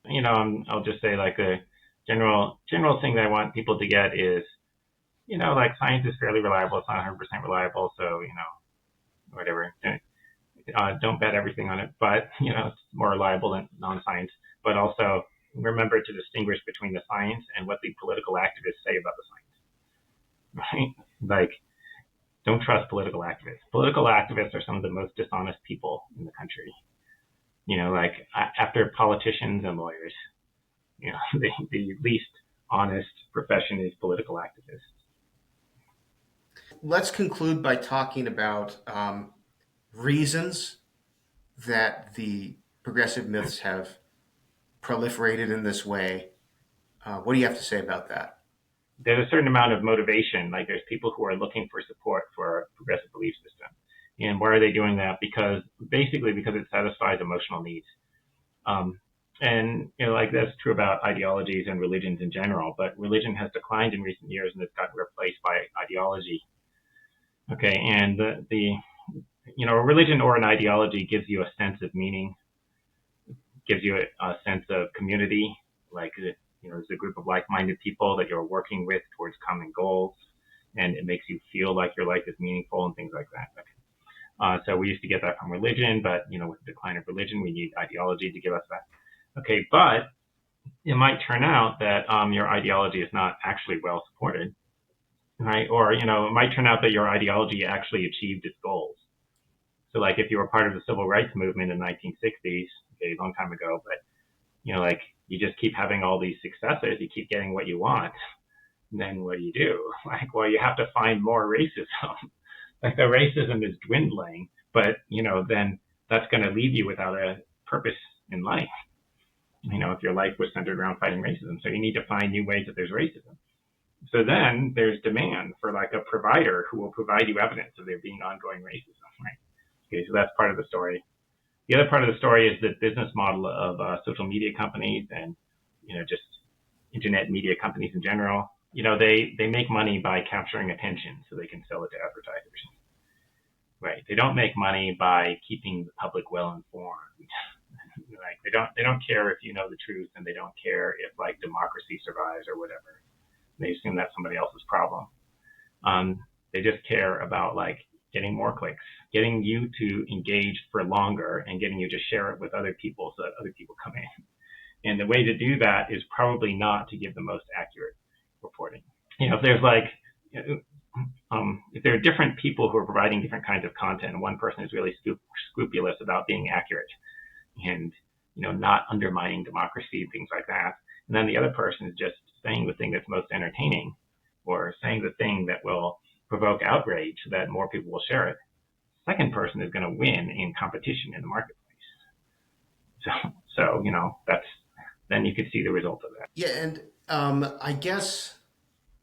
I'll just say like the general thing that I want people to get is, like science is fairly reliable. It's not 100% reliable, so whatever. Don't bet everything on it, but it's more reliable than non-science. But also remember to distinguish between the science and what the political activists say about the science. Right? Like, don't trust political activists. Political activists are some of the most dishonest people in the country. Like after politicians and lawyers, the least honest profession is political activists. Let's conclude by talking about reasons that the progressive myths have proliferated in this way. What do you have to say about that? There's a certain amount of motivation. Like there's people who are looking for support for a progressive belief system. And why are they doing that? Because it satisfies emotional needs. And like that's true about ideologies and religions in general, but religion has declined in recent years and it's gotten replaced by ideology. Okay, and a religion or an ideology gives you a sense of meaning, gives you a sense of community, like there's a group of like-minded people that you're working with towards common goals, and it makes you feel like your life is meaningful and things like that. So we used to get that from religion, but with the decline of religion, we need ideology to give us that. Okay, but it might turn out that your ideology is not actually well supported, right? Or it might turn out that your ideology actually achieved its goals. So like if you were part of the civil rights movement in the 1960s, okay, a long time ago, but like you just keep having all these successes, you keep getting what you want, then what do? Like, well, you have to find more racism. Like the racism is dwindling, but then that's going to leave you without a purpose in life. If your life was centered around fighting racism, so you need to find new ways that there's racism. So then there's demand for like a provider who will provide you evidence of there being ongoing racism, right? Okay, so that's part of the story. The other part of the story is the business model of social media companies and just internet media companies in general. They make money by capturing attention so they can sell it to advertisers. Right. They don't make money by keeping the public well informed. Like they don't care if you know the truth, and they don't care if like democracy survives or whatever. They assume that's somebody else's problem. They just care about like getting more clicks, getting you to engage for longer, and getting you to share it with other people so that other people come in. And the way to do that is probably not to give the most accurate reporting. If there's like, if there are different people who are providing different kinds of content, and one person is really scrupulous about being accurate and not undermining democracy and things like that, and then the other person is just saying the thing that's most entertaining or saying the thing that will provoke outrage so that more people will share it, the second person is going to win in competition in the marketplace. So that's, then you could see the result of that. Yeah, and I guess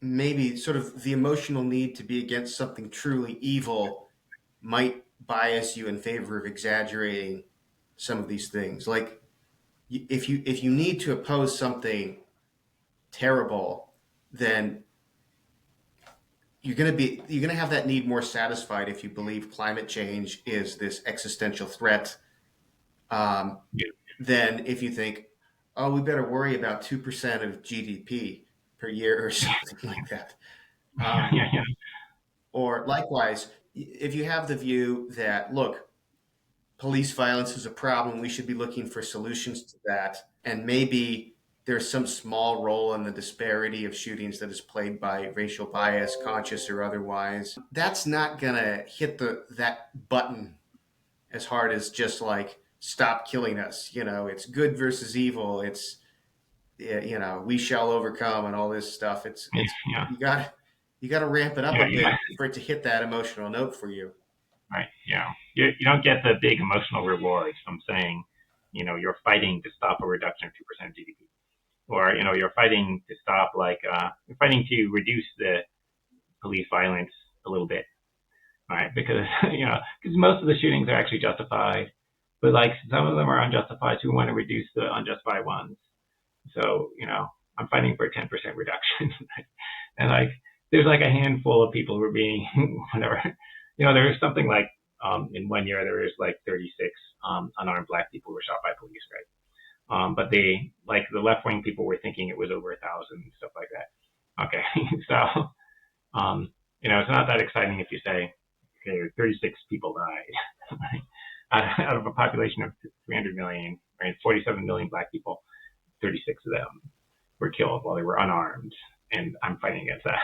maybe sort of the emotional need to be against something truly evil might bias you in favor of exaggerating some of these things. Like if you need to oppose something terrible, then you're gonna have that need more satisfied if you believe climate change is this existential threat, um, Yeah. than if you think, oh, we better worry about 2% of GDP per year or something like that. Um, Yeah. or likewise, if you have the view that, look, police violence is a problem, we should be looking for solutions to that, and maybe there's some small role in the disparity of shootings that is played by racial bias, conscious or otherwise. That's not gonna hit that button as hard as just like stop killing us. It's good versus evil. we shall overcome and all this stuff. It's yeah, you got to ramp it up yeah, a yeah. bit for it to hit that emotional note for you. Right. Yeah. You don't get the big emotional rewards from saying, you're fighting to stop a reduction of 2% of GDP, or you're fighting to stop you're fighting to reduce the police violence a little bit, right? Because because most of the shootings are actually justified, but like some of them are unjustified. So we want to reduce the unjustified ones. So I'm fighting for a 10% reduction, and like there's like a handful of people who are being whatever. There's something like in one year there was like 36 unarmed black people who were shot by police, right? But they like the left wing people were thinking it was over 1,000 and stuff like that. Okay, so it's not that exciting if you say, okay, 36 people died out of a population of 300 million, right? 47 million black people, 36 of them were killed while they were unarmed, and I'm fighting against that.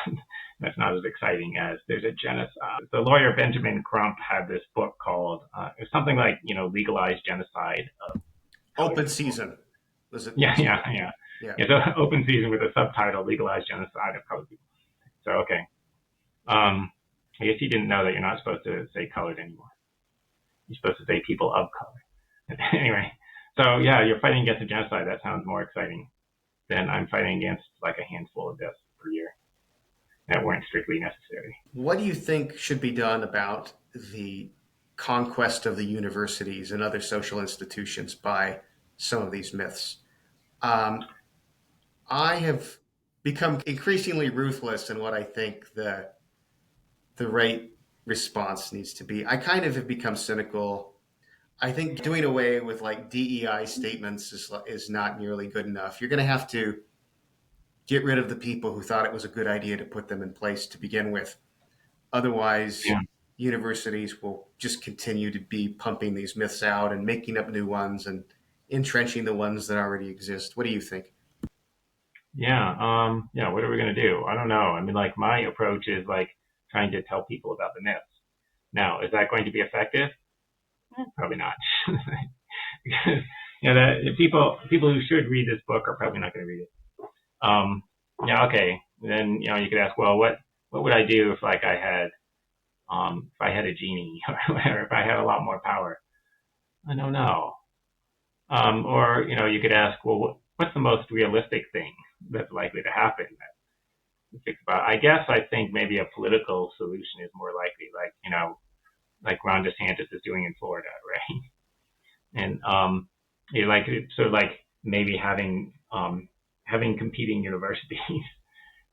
That's not as exciting as there's a genocide. The lawyer Benjamin Crump had this book called it was something like legalized genocide of colored Open people. season, was it? Yeah, yeah, yeah. Yeah. Yeah, so open season with a subtitle, legalized genocide of colored people. So okay. I guess you didn't know that you're not supposed to say colored anymore. You're supposed to say people of color. Anyway, so yeah, you're fighting against a genocide. That sounds more exciting than I'm fighting against like a handful of deaths per year that weren't strictly necessary. What do you think should be done about the conquest of the universities and other social institutions by some of these myths? Um, I have become increasingly ruthless in what I think the right response needs to be. I kind of have become cynical. I think doing away with like DEI statements is not nearly good enough. You're going to have to get rid of the people who thought it was a good idea to put them in place to begin with. Otherwise, Yeah, universities will just continue to be pumping these myths out and making up new ones and entrenching the ones that already exist. What do you think? yeah, yeah. What are we gonna do? I don't know. I mean, like my approach is like trying to tell people about the myths. Now, is that going to be effective? Probably not. Because that people who should read this book are probably not going to read it. Um, yeah, okay. Then you could ask, well, what would I do if like if I had a genie or whatever, if I had a lot more power? I don't know. Or you could ask, well, what's the most realistic thing that's likely to happen that we think about? I guess I think maybe a political solution is more likely, like like Ron DeSantis is doing in Florida, right? And like sort of like maybe having competing universities,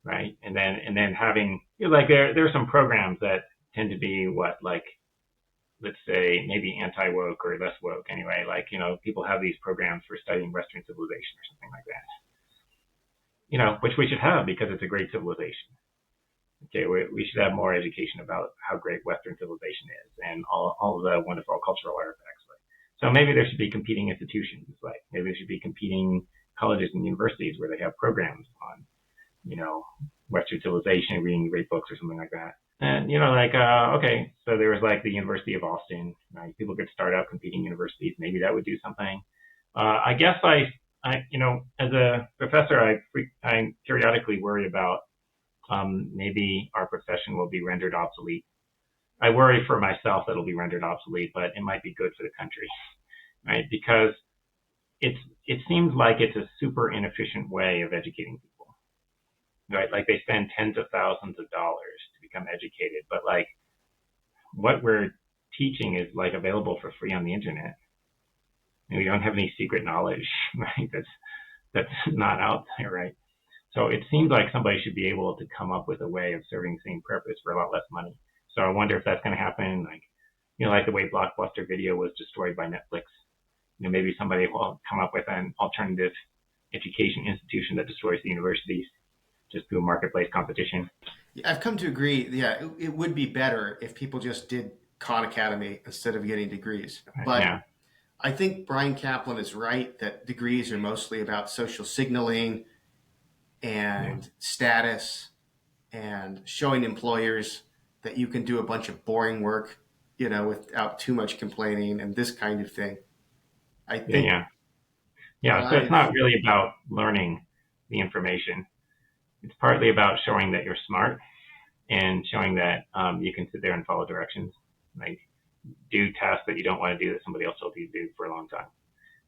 right? And then having like there are some programs that tend to be what like let's say maybe anti woke or less woke anyway. Like people have these programs for studying Western civilization or something like that. Which we should have because it's a great civilization. Okay, we should have more education about how great Western civilization is and all the wonderful cultural artifacts. So maybe there should be competing institutions, like maybe there should be competing colleges and universities where they have programs on, Western civilization, reading great books or something like that. And okay, so there was like the University of Austin. Right? People could start out competing universities. Maybe that would do something. I guess as a professor, I periodically worry about maybe our profession will be rendered obsolete. I worry for myself that it'll be rendered obsolete, but it might be good for the country, right? Because it seems like it's a super inefficient way of educating people, right? Like they spend tens of thousands of dollars to become educated, but like what we're teaching is like available for free on the internet, and we don't have any secret knowledge, right? That's not out there, right? So it seems like somebody should be able to come up with a way of serving the same purpose for a lot less money. So I wonder if that's going to happen, like like the way Blockbuster Video was destroyed by Netflix. Maybe somebody will come up with an alternative education institution that destroys the universities just through marketplace competition. I've come to agree. Yeah, it would be better if people just did Khan Academy instead of getting degrees. But Yeah, I think Brian Kaplan is right that degrees are mostly about social signaling yeah, and status and showing employers that you can do a bunch of boring work, without too much complaining and this kind of thing. I yeah, think yeah, what yeah. So it's I've not really about learning. the information. It's partly about showing that you're smart and showing that you can sit there and follow directions, like do tasks that you don't want to do that somebody else told you to do for a long time.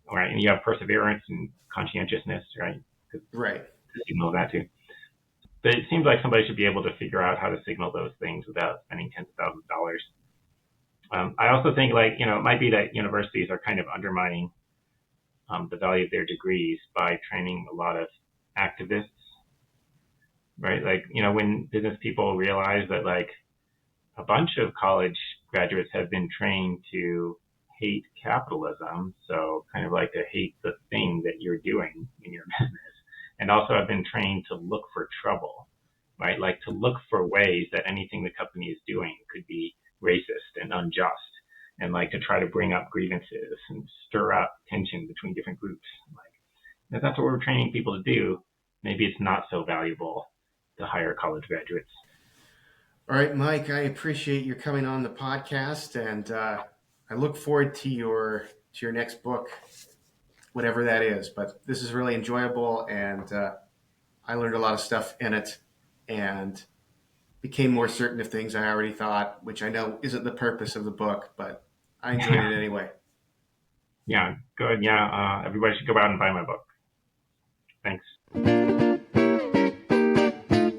All right, and you have perseverance and conscientiousness, right? Right. To signal that too. But it seems like somebody should be able to figure out how to signal those things without spending tens of thousands of dollars. I also think, like, it might be that universities are kind of undermining the value of their degrees by training a lot of activists, right? Like, when business people realize that, like, a bunch of college graduates have been trained to hate capitalism, so kind of like to hate the thing that you're doing in your business, and also have been trained to look for trouble, right? Like to look for ways that anything the company is doing could be racist and unjust, and like to try to bring up grievances and stir up tension between different groups. Like, if that's what we're training people to do, maybe it's not so valuable to hire college graduates. All right, Mike, I appreciate your coming on the podcast, and I look forward to your next book, whatever that is. But this is really enjoyable, and I learned a lot of stuff in it, and became more certain of things I already thought, which I know isn't the purpose of the book, but I enjoyed it anyway. Yeah, good. Yeah, everybody should go out and buy my book. Thanks.